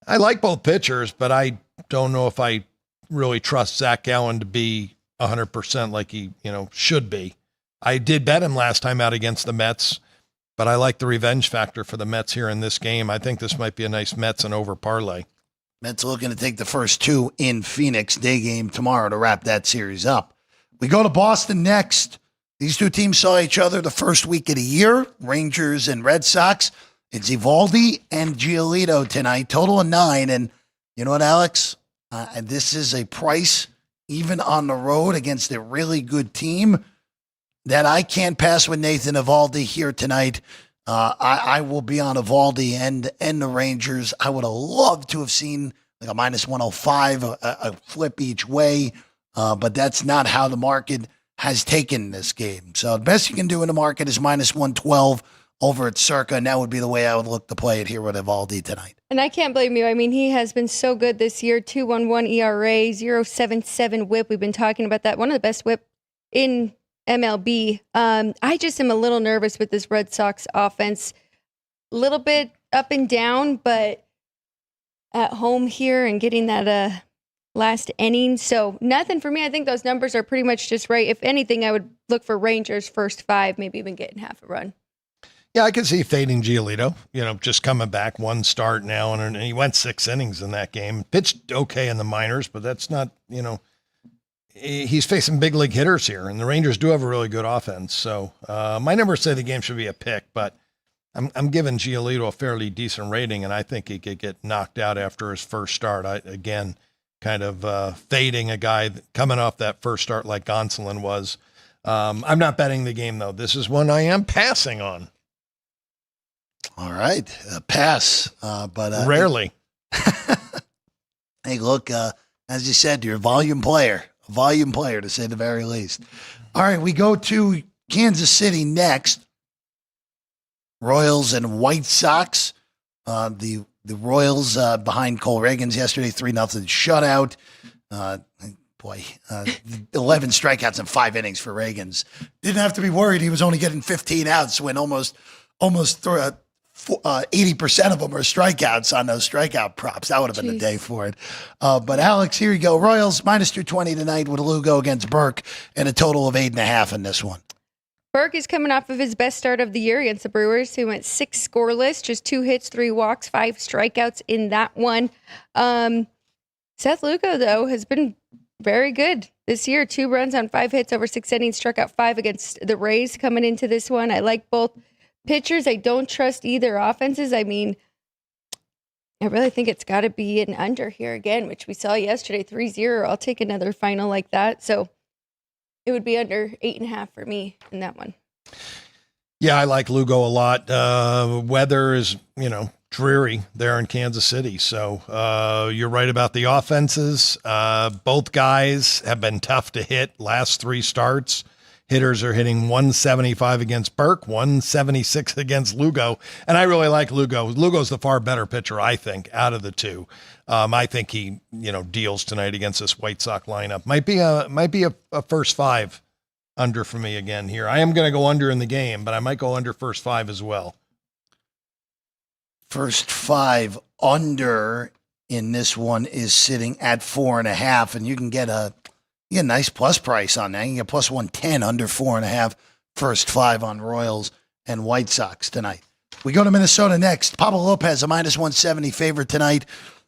I like both pitchers, but I don't know if I really trust Zach Gallen to be 100% like he should be. I did bet him last time out against the Mets, but I like the revenge factor for the Mets here in this game. I think this might be a nice Mets and over parlay. Mets looking to take the first 2 in Phoenix, day game tomorrow to wrap that series up. We go to Boston next. These two teams saw each other the first week of the year, Rangers and Red Sox. It's Eovaldi and Giolito tonight, total of 9. And you know what, Alex? This is a price, even on the road against a really good team, that I can't pass with Nathan Eovaldi here tonight. I will be on Eovaldi and the Rangers. I would have loved to have seen like a minus 105, a flip each way, but that's not how the market has taken this game. So the best you can do in the market is minus 112 over at Circa, and that would be the way I would look to play it here with Eovaldi tonight. And I can't blame you. I mean, he has been so good this year, 2.11 ERA, 0.77 whip. We've been talking about that. One of the best whip in MLB. I just am a little nervous with this Red Sox offense. A little bit up and down, but at home here and getting that last inning. So nothing for me. I think those numbers are pretty much just right. If anything, I would look for Rangers first 5, maybe even getting half a run. Yeah, I could see fading Giolito, just coming back, 1 start now, and he went 6 innings in that game. Pitched okay in the minors, but that's not, he's facing big league hitters here, and the Rangers do have a really good offense. So my numbers say the game should be a pick, but I'm giving Giolito a fairly decent rating, and I think he could get knocked out after his first start. Again, kind of fading a guy coming off that first start like Gonsolin was. I'm not betting the game, though. This is one I am passing on. All right, pass, but rarely. Hey, look, as you said, you're a volume player to say the very least. All right, we go to Kansas City next. Royals and White Sox. The Royals behind Cole Reagans yesterday, 3-0 shutout. 11 strikeouts in 5 innings for Reagans. Didn't have to be worried. He was only getting 15 outs when almost 80% of them are strikeouts on those strikeout props. That would have been the day for it. But Alex, here you go. Royals minus 220 tonight with Lugo against Burke and a total of 8.5 in this one. Burke is coming off of his best start of the year against the Brewers. He went 6 scoreless, just 2 hits, 3 walks, 5 strikeouts in that one. Seth Lugo, though, has been very good this year. 2 runs on 5 hits over 6 innings, struck out 5 against the Rays coming into this one. I like both pitchers. I don't trust either offenses. I mean, I really think it's got to be an under here again, which we saw yesterday, 3-0. I'll take another final like that. So it would be under 8.5 for me in that one. Yeah, I like Lugo a lot. Weather is, dreary there in Kansas City. So you're right about the offenses. Both guys have been tough to hit last 3 starts. Hitters are hitting 175 against Burke, 176 against Lugo. And I really like Lugo. Lugo's the far better pitcher, I think, out of the two. I think he, deals tonight against this White Sox lineup. Might be a first 5 under for me again here. I am going to go under in the game, but I might go under first 5 as well. First 5 under in this one is sitting at 4.5, and you can get a nice plus price on that. You can get plus 110 under 4.5. First 5 on Royals and White Sox tonight. We go to Minnesota next. Pablo Lopez, a minus 170 favorite tonight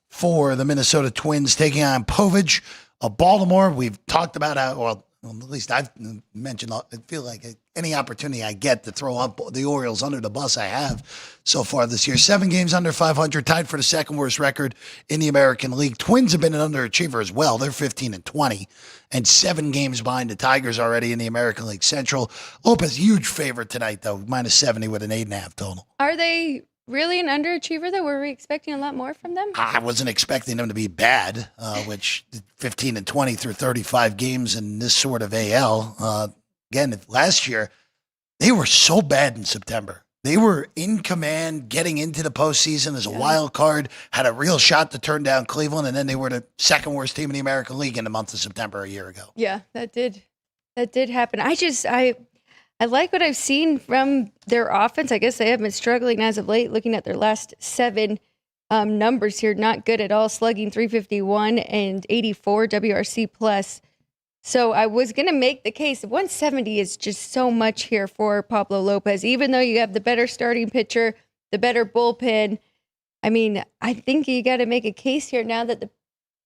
for the Minnesota Twins, taking on Povich of Baltimore. We've talked about how, at least I've mentioned, I feel like any opportunity I get to throw up the Orioles under the bus, I have so far this year. 7 games under 500, tied for the second worst record in the American League. Twins have been an underachiever as well. They're 15-20 and 7 games behind the Tigers already in the American League Central. Lopez, huge favorite tonight, though, minus 70 with an 8.5 total. Are they really an underachiever, though? Were we expecting a lot more from them? I wasn't expecting them to be bad, which 15-20 through 35 games in this sort of AL. Again, last year, they were so bad in September. They were in command getting into the postseason as a wild card, had a real shot to turn down Cleveland, and then they were the second worst team in the American League in the month of September a year ago. Yeah, that did happen. I like what I've seen from their offense. I guess they have been struggling as of late, looking at their last 7 numbers here. Not good at all, slugging .351 and 84 WRC plus. So I was going to make the case. 170 is just so much here for Pablo Lopez, even though you have the better starting pitcher, the better bullpen. I mean, I think you got to make a case here now that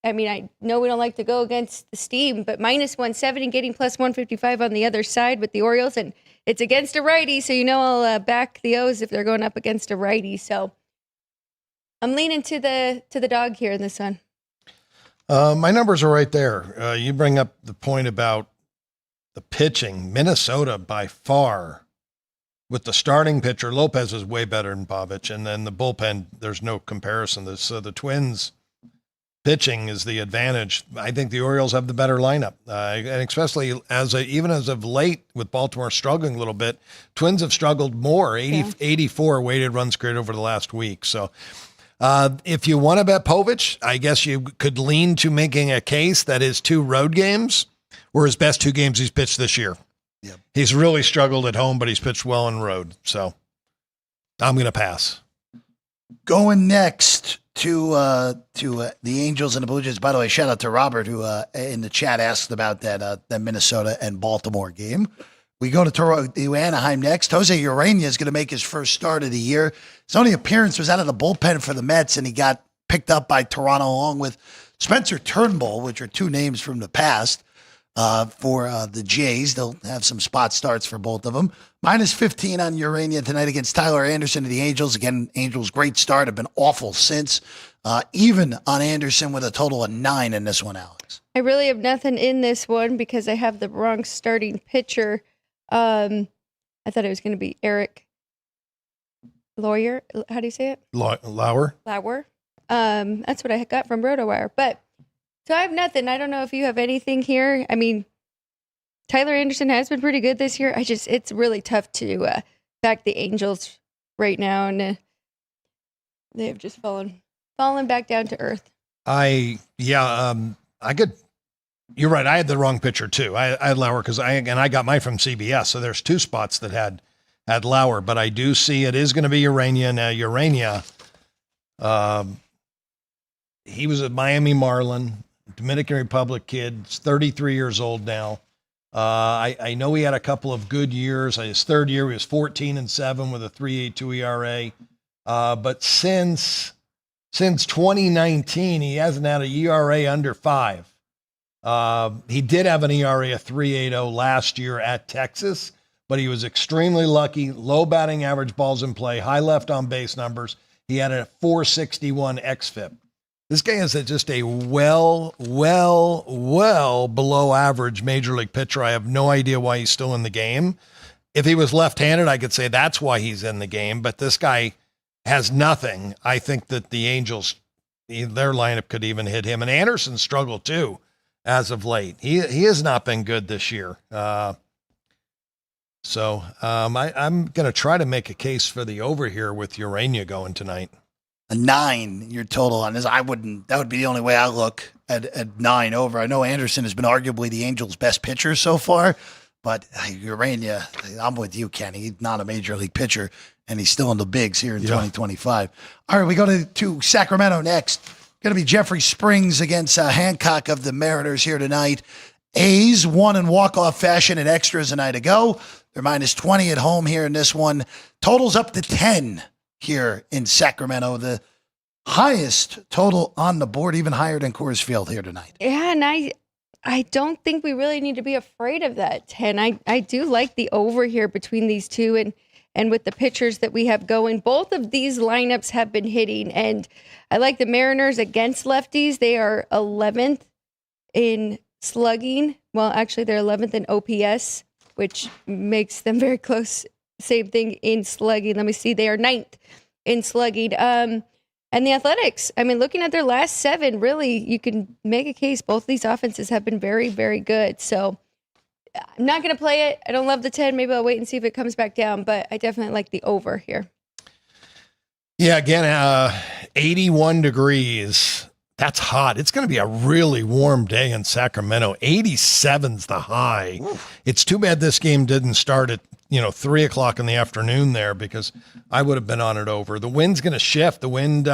I know we don't like to go against the steam, but minus 170 getting plus 155 on the other side with the Orioles, and it's against a righty, so I'll back the O's if they're going up against a righty. So I'm leaning to the dog here in this one. My numbers are right there. You bring up the point about the pitching. Minnesota, by far, with the starting pitcher, Lopez is way better than Povich, and then the bullpen, there's no comparison. The Twins pitching is the advantage. I think the Orioles have the better lineup, and especially even as of late with Baltimore struggling a little bit, Twins have struggled more. 84 weighted runs created over the last week. So if you want to bet Povich, I guess you could lean to making a case that his 2 road games were his best 2 games he's pitched this year. Yep. He's really struggled at home, but he's pitched well on the road. So I'm going to pass. Going next to the Angels and the Blue Jays. By the way, shout out to Robert, who in the chat asked about that Minnesota and Baltimore game. We go to Anaheim next. Jose Urena is going to make his first start of the year. His only appearance was out of the bullpen for the Mets, and he got picked up by Toronto along with Spencer Turnbull, which are 2 names from the past for the Jays. They'll have some spot starts for both of them. Minus 15 on Urena tonight against Tyler Anderson of the Angels. Again, Angels' great start have been awful since. Even on Anderson with a total of 9 in this one, Alex. I really have nothing in this one because I have the wrong starting pitcher. I thought it was going to be Eric Lawyer. How do you say it? Lauer. That's what I got from RotoWire. But so I have nothing. I don't know if you have anything here. I mean, Tyler Anderson has been pretty good this year. It's really tough to back the Angels right now, and they have just fallen back down to earth. I could. You're right. I had the wrong pitcher too. I had Lauer because I got mine from CBS. So there's 2 spots that had Lauer, but I do see it is going to be Urena. Now Urena, he was a Miami Marlin, Dominican Republic kid. He's 33 years old now. I know he had a couple of good years. His third year, he was 14-7 with a 3.82 ERA. But since 2019, he hasn't had an ERA under 5. He did have an ERA of 3.80 last year at Texas, but he was extremely lucky. Low batting average, balls in play, high left on base numbers. He had a 461 xFIP. This guy is just a well below average major league pitcher. I have no idea why he's still in the game. If he was left-handed, I could say that's why he's in the game, but this guy has nothing. I think that the Angels, their lineup could even hit him. And Anderson struggled too as of late. He has not been good this year. So I'm going to try to make a case for the over here with Urania going tonight. A 9, your total on this. That would be the only way I look at 9 over. I know Anderson has been arguably the Angels' best pitcher so far, but Urania, I'm with you, Kenny. He's not a major league pitcher, and he's still in the bigs here in 2025. All right, we go to Sacramento next. Going to be Jeffrey Springs against Hancock of the Mariners here tonight. A's won in walk-off fashion in extras a night ago. They're -20 at home here in this one. Totals up to 10 here in Sacramento. The highest total on the board, even higher than Coors Field here tonight. Yeah, and I don't think we really need to be afraid of that 10. I do like the over here between these two, and with the pitchers that we have going. Both of these lineups have been hitting, and I like the Mariners against lefties. They are 11th in slugging. Well, actually, they're 11th in OPS, which makes them very close. Same thing in slugging. Let me see. They are 9th in slugging. And the Athletics, I mean, looking at their last 7, really, you can make a case. Both these offenses have been very, very good. So I'm not going to play it. I don't love the 10. Maybe I'll wait and see if it comes back down, but I definitely like the over here. Yeah, again, 81 degrees. That's hot. It's going to be a really warm day in Sacramento. 87's the high. Oof. It's too bad this game didn't start at 3 o'clock in the afternoon there, because I would have been on it over. The wind's going to shift. The wind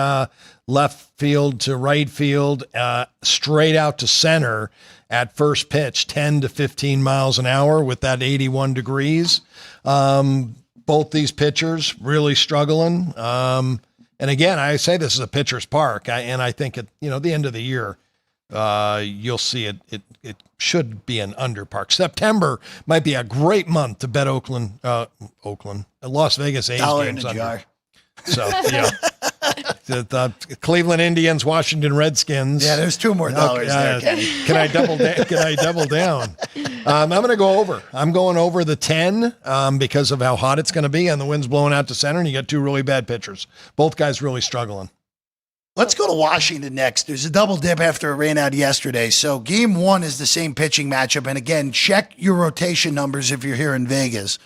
left field to right field, straight out to center at first pitch, 10 to 15 miles an hour with that 81 degrees. Both these pitchers really struggling. And again, I say this is a pitcher's park, and I think at the end of the year, you'll see it should be an under park. September might be a great month to bet Las Vegas A's games under. So yeah, the Cleveland Indians, Washington Redskins. Yeah, there's $2 more there. Kenny. Can I double down? Can I double down? I'm going to go over. I'm going over the 10 because of how hot it's going to be, and the wind's blowing out to center, and you got 2 really bad pitchers. Both guys really struggling. Let's go to Washington next. There's a double dip after it rained out yesterday. So game 1 is the same pitching matchup. And again, check your rotation numbers if you're here in Vegas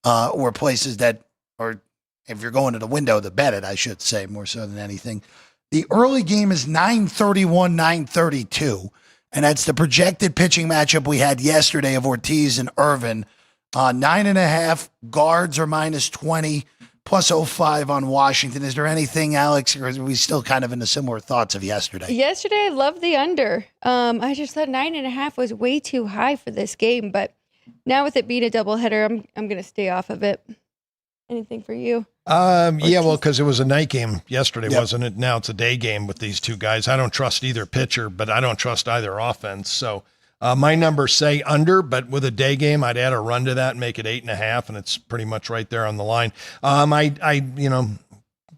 or places that, or if you're going to the window to bet it, I should say, more so than anything. The early game is 9:31, 9:32. And that's the projected pitching matchup we had yesterday of Ortiz and Irvin. 9.5 guards are -20. Plus 05 on Washington. Is there anything, Alex, or are we still kind of in the similar thoughts of yesterday? Yesterday, I loved the under. I just thought 9.5 was way too high for this game, but now with it being a doubleheader, I'm going to stay off of it. Anything for you? Yeah, well, because it was a night game yesterday, wasn't it? Now it's a day game with these two guys. I don't trust either pitcher, but I don't trust either offense. So my numbers say under, but with a day game, I'd add a run to that and make it 8.5, and it's pretty much right there on the line. I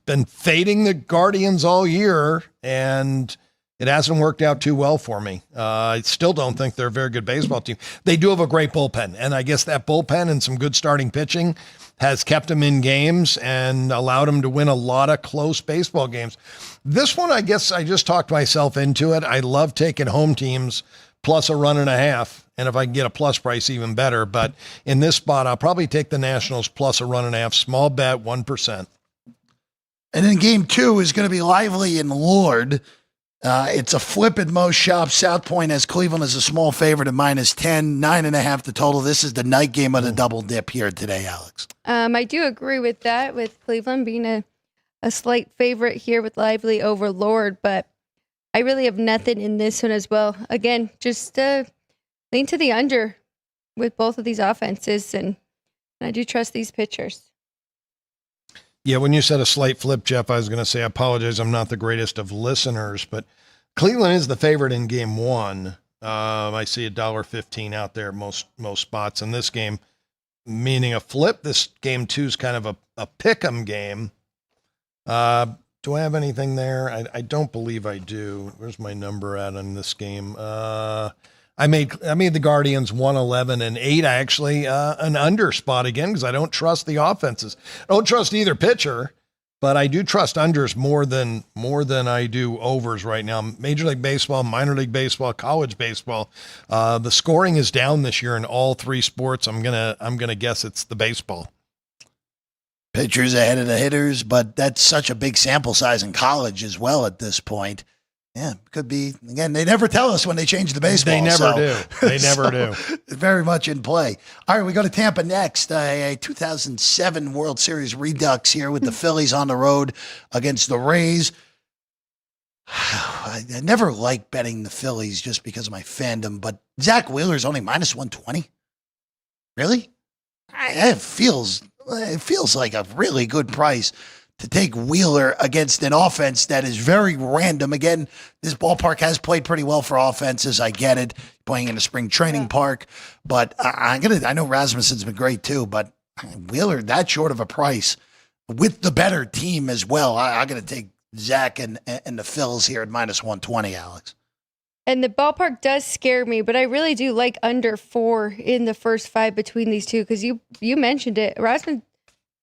been fading the Guardians all year, and it hasn't worked out too well for me. I still don't think they're a very good baseball team. They do have a great bullpen, and I guess that bullpen and some good starting pitching has kept them in games and allowed them to win a lot of close baseball games. This one, I guess I just talked myself into it. I love taking home teams plus a 1.5. And if I can get a plus price, even better. But in this spot, I'll probably take the Nationals plus a 1.5. Small bet, 1%. And then game 2 is going to be Lively and Lord. It's a flip at most shops. South Point has Cleveland as a small favorite at -10, 9.5 the total. This is the night game of the double dip here today, Alex. I do agree with that, with Cleveland being a slight favorite here with Lively over Lord, but I really have nothing in this one as well. Again, just lean to the under. with both of these offenses, and I do trust these pitchers. Yeah, when you said a slight flip, Jeff, I was going to say, I apologize, I'm not the greatest of listeners, but Cleveland is the favorite in game one. I see $1.15 out there most spots in this game, meaning a flip. This game two is kind of a pick'em game. Do I have anything there? I don't believe I do. Where's my number at on this game? I made the Guardians 111 and 8. I actually an under spot again because I don't trust the offenses. I don't trust either pitcher, but I do trust unders more than I do overs right now. Major League Baseball, minor league baseball, college baseball. The scoring is down this year in all three sports. I'm gonna guess it's the baseball. Pitchers ahead of the hitters, but that's such a big sample size in college as well at this point. Yeah, could be. Again, they never tell us when they change the baseball. They never do. They never do. Very much in play. All right, we go to Tampa next. A 2007 World Series redux here with the Phillies on the road against the Rays. I never liked betting the Phillies just because of my fandom, but Zach Wheeler's only minus 120. Really? It feels like a really good price to take Wheeler against an offense that is very random. Again, this ballpark has played pretty well for offenses. I get it, playing in a spring training park, but I know Rasmussen's been great too, but Wheeler, that short of a price with the better team as well. I'm going to take Zach and the Phils here at minus 120, Alex. And the ballpark does scare me, but I really do like under 4 in the first 5 between these two because you mentioned it.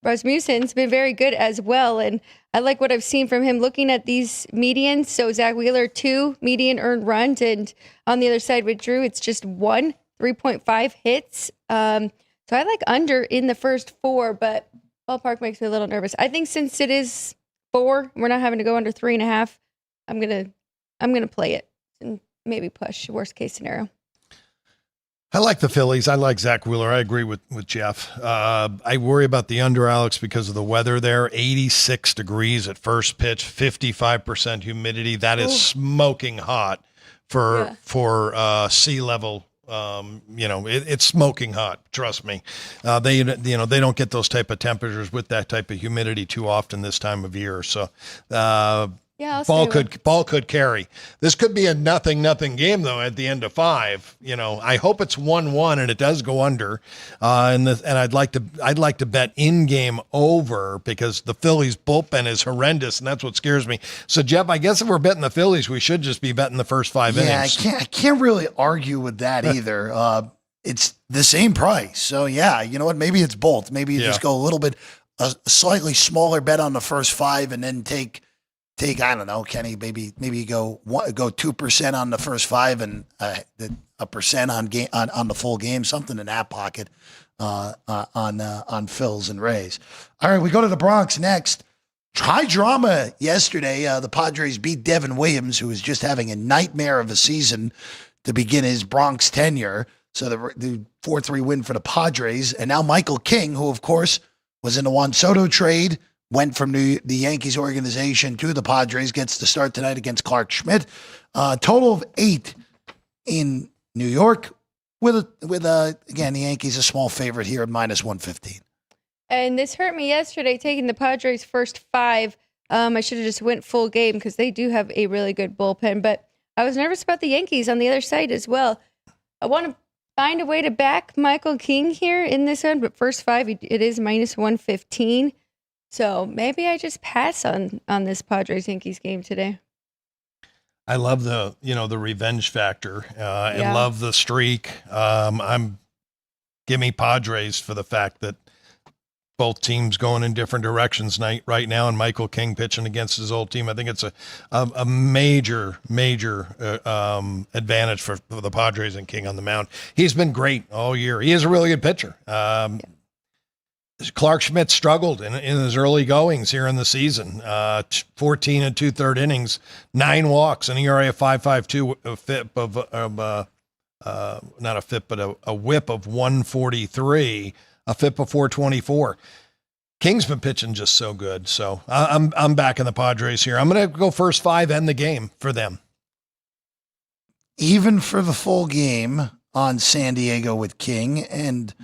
Rasmussen's been very good as well, and I like what I've seen from him looking at these medians. So Zach Wheeler, 2 median earned runs, and on the other side with Drew, it's just 3.5 hits. So I like under in the first 4, but ballpark makes me a little nervous. I think since it is 4, we're not having to go under 3.5. I'm gonna play it and maybe push worst case scenario. I like the Phillies. I like Zach Wheeler. I agree with Jeff. I worry about the under, Alex, because of the weather there. 86 degrees at first pitch, 55% humidity. That is smoking hot for sea level. It's smoking hot. Trust me. They don't get those type of temperatures with that type of humidity too often this time of year. So, ball could carry. This could be a nothing game though at the end of 5. I hope it's 1-1 and it does go under. And I'd like to bet in game over because the Phillies bullpen is horrendous and that's what scares me. So Jeff, I guess if we're betting the Phillies, we should just be betting the first 5 innings. I can't really argue with that either. It's the same price. So yeah, you know what? Maybe it's both. Maybe you just go a slightly smaller bet on the first 5 and then take, I don't know, Kenny, maybe you go 2% on the first 5 and a percent on the full game, something in that pocket on Phils and Rays. All right, we go to the Bronx next. High drama yesterday. The Padres beat Devin Williams, who was just having a nightmare of a season to begin his Bronx tenure. So the 4-3 win for the Padres. And now Michael King, who of course was in the Juan Soto trade, went from the Yankees organization to the Padres, gets to start tonight against Clark Schmidt. Total of 8 in New York with again, the Yankees a small favorite here at minus 115. And this hurt me yesterday, taking the Padres first 5. I should have just went full game because they do have a really good bullpen, but I was nervous about the Yankees on the other side as well. I want to find a way to back Michael King here in this one, but first 5, it is minus 115. So maybe I just pass on this Padres-Yankees game today. I love the revenge factor and love the streak. Give me Padres for the fact that both teams going in different directions right now, and Michael King pitching against his old team. I think it's a major advantage for the Padres and King on the mound. He's been great all year. He is a really good pitcher. Clark Schmidt struggled in his early goings here in the season. 14 and 2/3 innings, 9 walks, an ERA of 5.52, a FIP of not a FIP, but a WHIP of 143, a FIP of 424. King's been pitching just so good. So I'm back in the Padres here. I'm going to go first 5 and the game for them. Even for the full game, on San Diego with King, and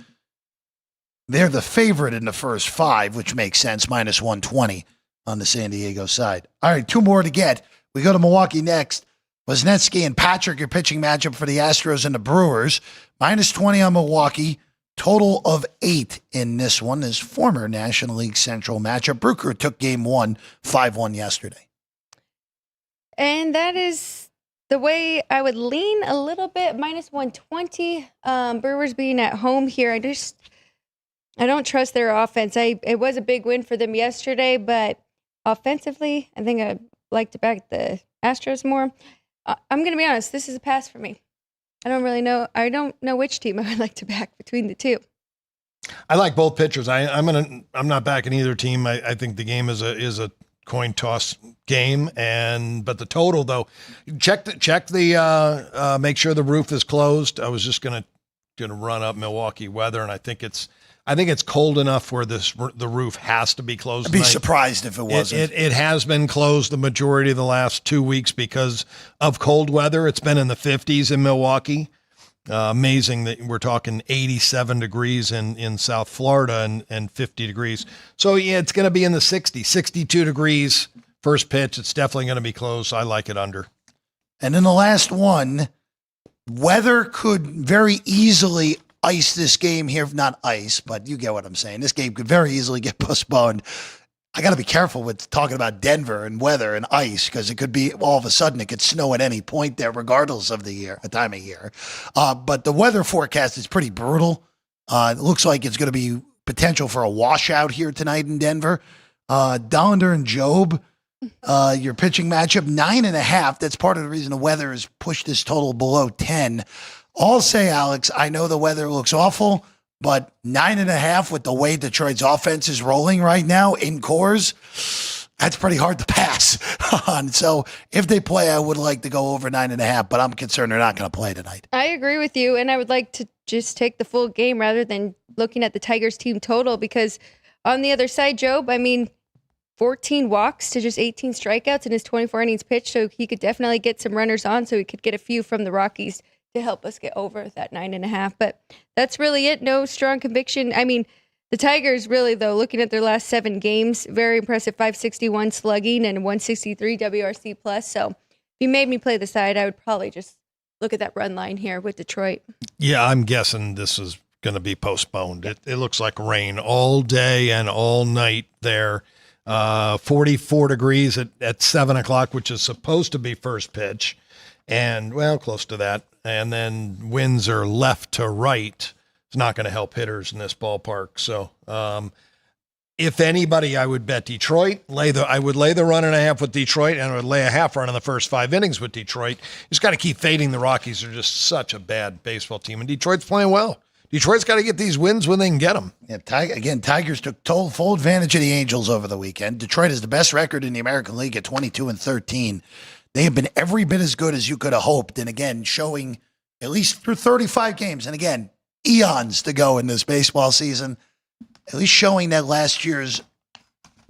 they're the favorite in the first 5, which makes sense, minus 120 on the San Diego side. All right, 2 more to get. We go to Milwaukee next. Wisniewski and Patrick, your pitching matchup for the Astros and the Brewers. Minus 20 on Milwaukee. Total of 8 in this one. This former National League Central matchup. Bruker took game 1, 5-1 yesterday. And that is the way I would lean a little bit. Minus 120. Brewers being at home here. I don't trust their offense. It was a big win for them yesterday, but offensively, I think I'd like to back the Astros more. I'm going to be honest. This is a pass for me. I don't really know. I don't know which team I would like to back between the two. I like both pitchers. I'm not backing either team. I think the game is a coin toss game, but the total though, check the make sure the roof is closed. I was just gonna run up Milwaukee weather, and I think it's cold enough where the roof has to be closed. I'd be surprised if it wasn't. It has been closed the majority of the last 2 weeks because of cold weather. It's been in the 50s in Milwaukee. Amazing that we're talking 87 degrees in South Florida and 50 degrees. So yeah, it's going to be in the 60s, 62 degrees first pitch. It's definitely going to be close. I like it under. And in the last one, weather could very easily ice this game here. Not ice, but you get what I'm saying. This game could very easily get postponed. I got to be careful with talking about Denver and weather and ice because it could be all of a sudden it could snow at any point there, regardless of the time of year. But the weather forecast is pretty brutal. It looks like it's going to be potential for a washout here tonight in Denver. Dollander and Job, your pitching matchup, 9.5. That's part of the reason the weather has pushed this total below 10. I'll say, Alex, I know the weather looks awful, but 9.5 with the way Detroit's offense is rolling right now in cores, that's pretty hard to pass on. So if they play, I would like to go over 9.5, but I'm concerned they're not going to play tonight. I agree with you, and I would like to just take the full game rather than looking at the Tigers team total because on the other side, Job, 14 walks to just 18 strikeouts in his 24 innings pitched, so he could definitely get some runners on so he could get a few from the Rockies to help us get over that 9.5. But that's really it. No strong conviction. The Tigers really, though, looking at their last 7 games, very impressive 561 slugging and 163 WRC plus. So if you made me play the side, I would probably just look at that run line here with Detroit. Yeah, I'm guessing this is going to be postponed. It looks like rain all day and all night there. 44 degrees at 7 o'clock, which is supposed to be first pitch. And, close to that. And then winds are left to right. It's not going to help hitters in this ballpark. So, if anybody, I would bet Detroit. I would lay the 1.5 with Detroit, and I would lay a half run in the first 5 innings with Detroit. You just got to keep fading the Rockies. They're just such a bad baseball team, and Detroit's playing well. Detroit's got to get these wins when they can get them. Yeah, Tigers took full advantage of the Angels over the weekend. Detroit has the best record in the American League at 22-13. They have been every bit as good as you could have hoped. And again, showing at least through 35 games, and again, eons to go in this baseball season, at least showing that last year's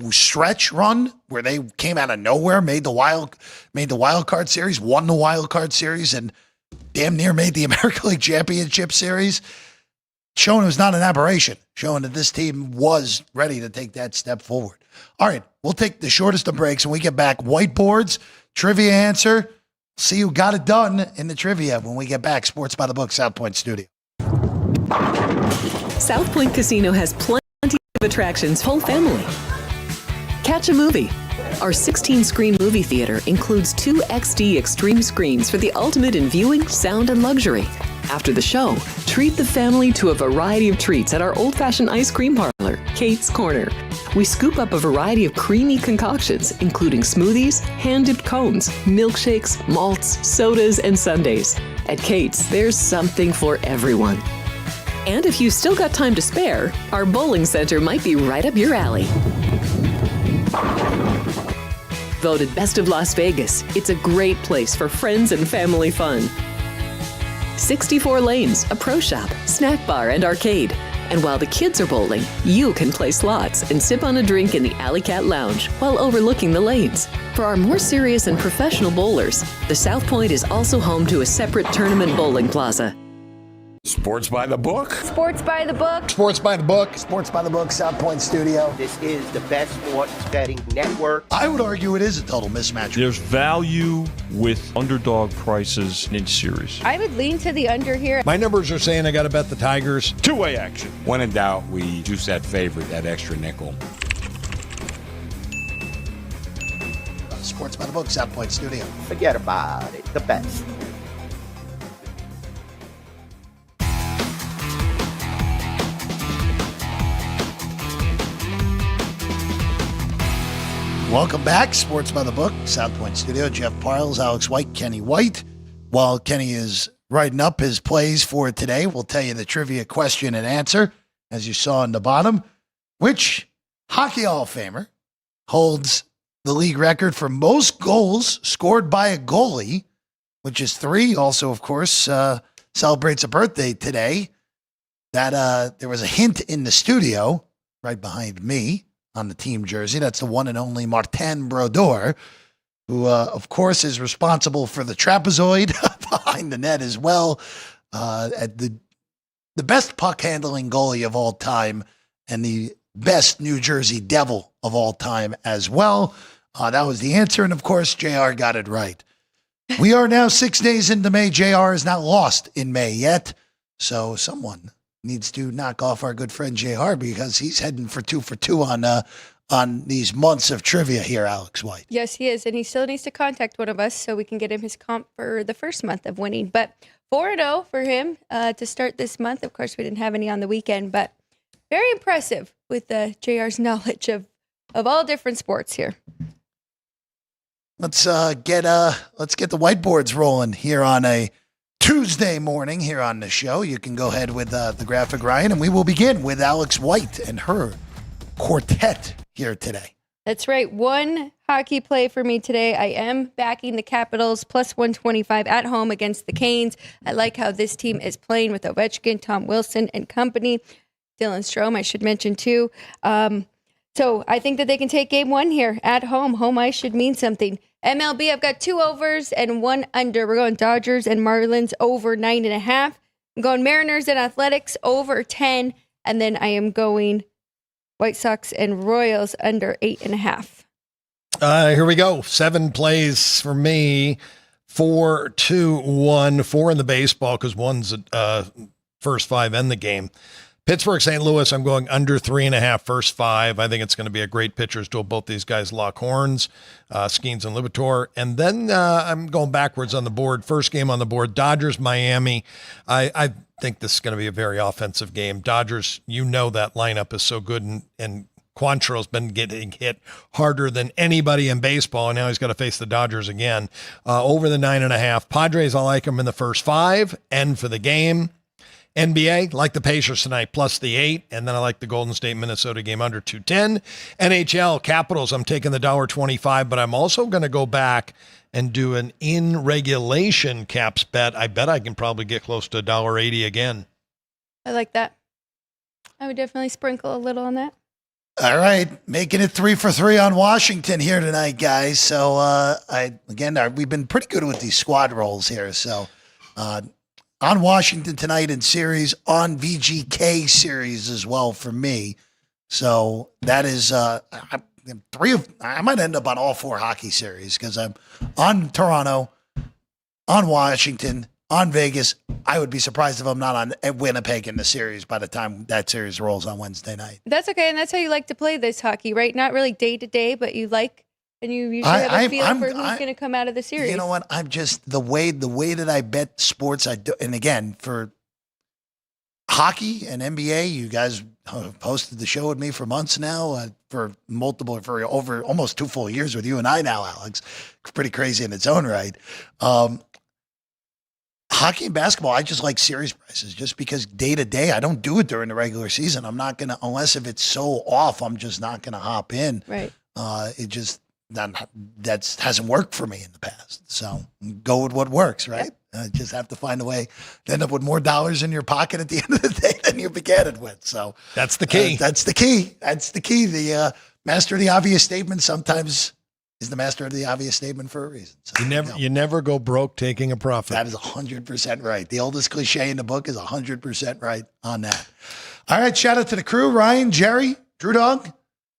stretch run where they came out of nowhere, made the wild card series, won the wild card series, and damn near made the American League Championship Series, showing it was not an aberration, showing that this team was ready to take that step forward. All right, we'll take the shortest of breaks. When we get back, whiteboards, trivia answer. See who got it done in the trivia when we get back. Sports by the Book, South Point Studio. South Point Casino has plenty of attractions for whole family. Catch a movie. Our 16-screen movie theater includes 2 XD Extreme screens for the ultimate in viewing, sound, and luxury. After the show, treat the family to a variety of treats at our old-fashioned ice cream parlor, Kate's Corner. We scoop up a variety of creamy concoctions, including smoothies, hand-dipped cones, milkshakes, malts, sodas, and sundaes. At Kate's, there's something for everyone. And if you've still got time to spare, our bowling center might be right up your alley. Voted Best of Las Vegas, it's a great place for friends and family fun. 64 lanes, a pro shop, snack bar, and arcade. And while the kids are bowling, you can play slots and sip on a drink in the Alley Cat Lounge while overlooking the lanes. For our more serious and professional bowlers, the South Point is also home to a separate tournament bowling plaza. Sports by the book. Sports by the book. Sports by the book. Sports by the Book, South Point Studio. This is the best sports betting network. I would argue it is a total mismatch. There's value with underdog prices in series. I would lean to the under here. My numbers are saying I got to bet the Tigers. Two-way action. When in doubt, we juice that favorite, that extra nickel. Sports by the Book, South Point Studio. Forget about it. The best. Welcome back, Sports by the Book, South Point Studio. Jeff Parles, Alex White, Kenny White. While Kenny is writing up his plays for today, we'll tell you the trivia question and answer, as you saw in the bottom. Which Hockey Hall of Famer holds the league record for most goals scored by a goalie, which is 3. Also, of course, celebrates a birthday today. That there was a hint in the studio right behind me on the team jersey. That's the one and only Martin Brodeur, who, of course, is responsible for the trapezoid behind the net as well. At the best puck-handling goalie of all time and the best New Jersey Devil of all time as well. That was the answer, and, of course, JR got it right. We are now 6 days into May. JR is not lost in May yet, so someone needs to knock off our good friend JR because he's heading for 2 for 2 on these months of trivia here, Alex White. Yes, he is. And he still needs to contact one of us so we can get him his comp for the first month of winning. But 4-0 for him to start this month. Of course, we didn't have any on the weekend, but very impressive with JR's knowledge of all different sports here. Let's get the whiteboards rolling here on a Tuesday morning here on the show. You can go ahead with the graphic, Ryan, and we will begin with Alex White and her quartet here today. That's right. One hockey play for me today. I am backing the Capitals plus 125 at home against the Canes. I like how this team is playing with Ovechkin, Tom Wilson, and company. Dylan Strome, I should mention too. So I think that they can take game 1 here at home. Home ice should mean something. MLB, I've got 2 overs and 1 under. We're going Dodgers and Marlins over 9.5. I'm going Mariners and Athletics over 10. And then I am going White Sox and Royals under 8.5. Here we go. 7 plays for me. 4, 2, 1. 4 in the baseball because one's first 5 end the game. Pittsburgh, St. Louis, I'm going under 3.5 first 5. I think it's going to be a great pitcher's duel. Both these guys lock horns, Skeens and Libator. And then I'm going backwards on the board. First game on the board, Dodgers, Miami. I think this is going to be a very offensive game. Dodgers, you know that lineup is so good, and Quantrill's been getting hit harder than anybody in baseball, and now he's got to face the Dodgers again. Over the 9.5. Padres, I like them in the first 5. End for the game. NBA, like the Pacers tonight, plus the 8. And then I like the Golden State, Minnesota game under 210. NHL, Capitals, I'm taking the $1.25, but I'm also going to go back and do an in regulation Caps bet. I bet I can probably get close to $1.80 again. I like that. I would definitely sprinkle a little on that. All right, making it 3 for 3 on Washington here tonight, guys. So we've been pretty good with these squad rolls here. So on Washington tonight in series, on VGK series as well for me. So that is I might end up on all 4 hockey series because I'm on Toronto, on Washington, on Vegas. I would be surprised if I'm not on Winnipeg in the series by the time that series rolls on Wednesday night. That's okay, and that's how you like to play this hockey, right? Not really day to day, but you like, and you usually have a feel for who's going to come out of the series. You know what? I'm just the way that I bet sports. I do, and again for hockey and NBA, you guys have hosted the show with me for months now, for over almost 2 full years with you and I now, Alex. Pretty crazy in its own right. Hockey and basketball, I just like series prices just because day to day, I don't do it during the regular season. I'm not going to, unless if it's so off, I'm just not going to hop in. Right. It just, that hasn't worked for me in the past. So go with what works, right? Just have to find a way to end up with more dollars in your pocket at the end of the day than you began it with. So that's the key. That's the key. The master of the obvious statement sometimes He's the master of the obvious statement for a reason. So, You never go broke taking a profit. that is 100% right. The oldest cliche in the book is 100% right on that. All right, shout out to the crew, Ryan, Jerry, Drew Dog,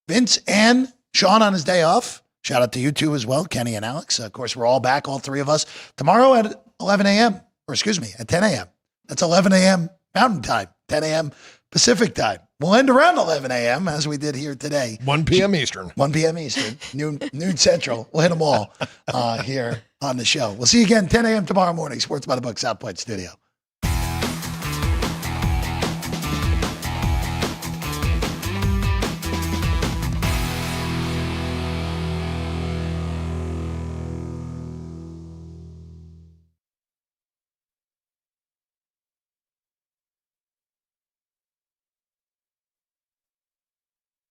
Vince, and Sean on his day off. Shout out to you two as well, Kenny and Alex. Of course, we're all back, all three of us, tomorrow at 11 a.m., or excuse me, at 10 a.m. That's 11 a.m. Mountain Time, 10 a.m. Pacific Time. We'll end around 11 a.m. as we did here today. 1 p.m. Eastern. 1 p.m. Eastern, noon Central. We'll hit them all here on the show. We'll see you again 10 a.m. tomorrow morning. Sports by the Book, South Point Studio.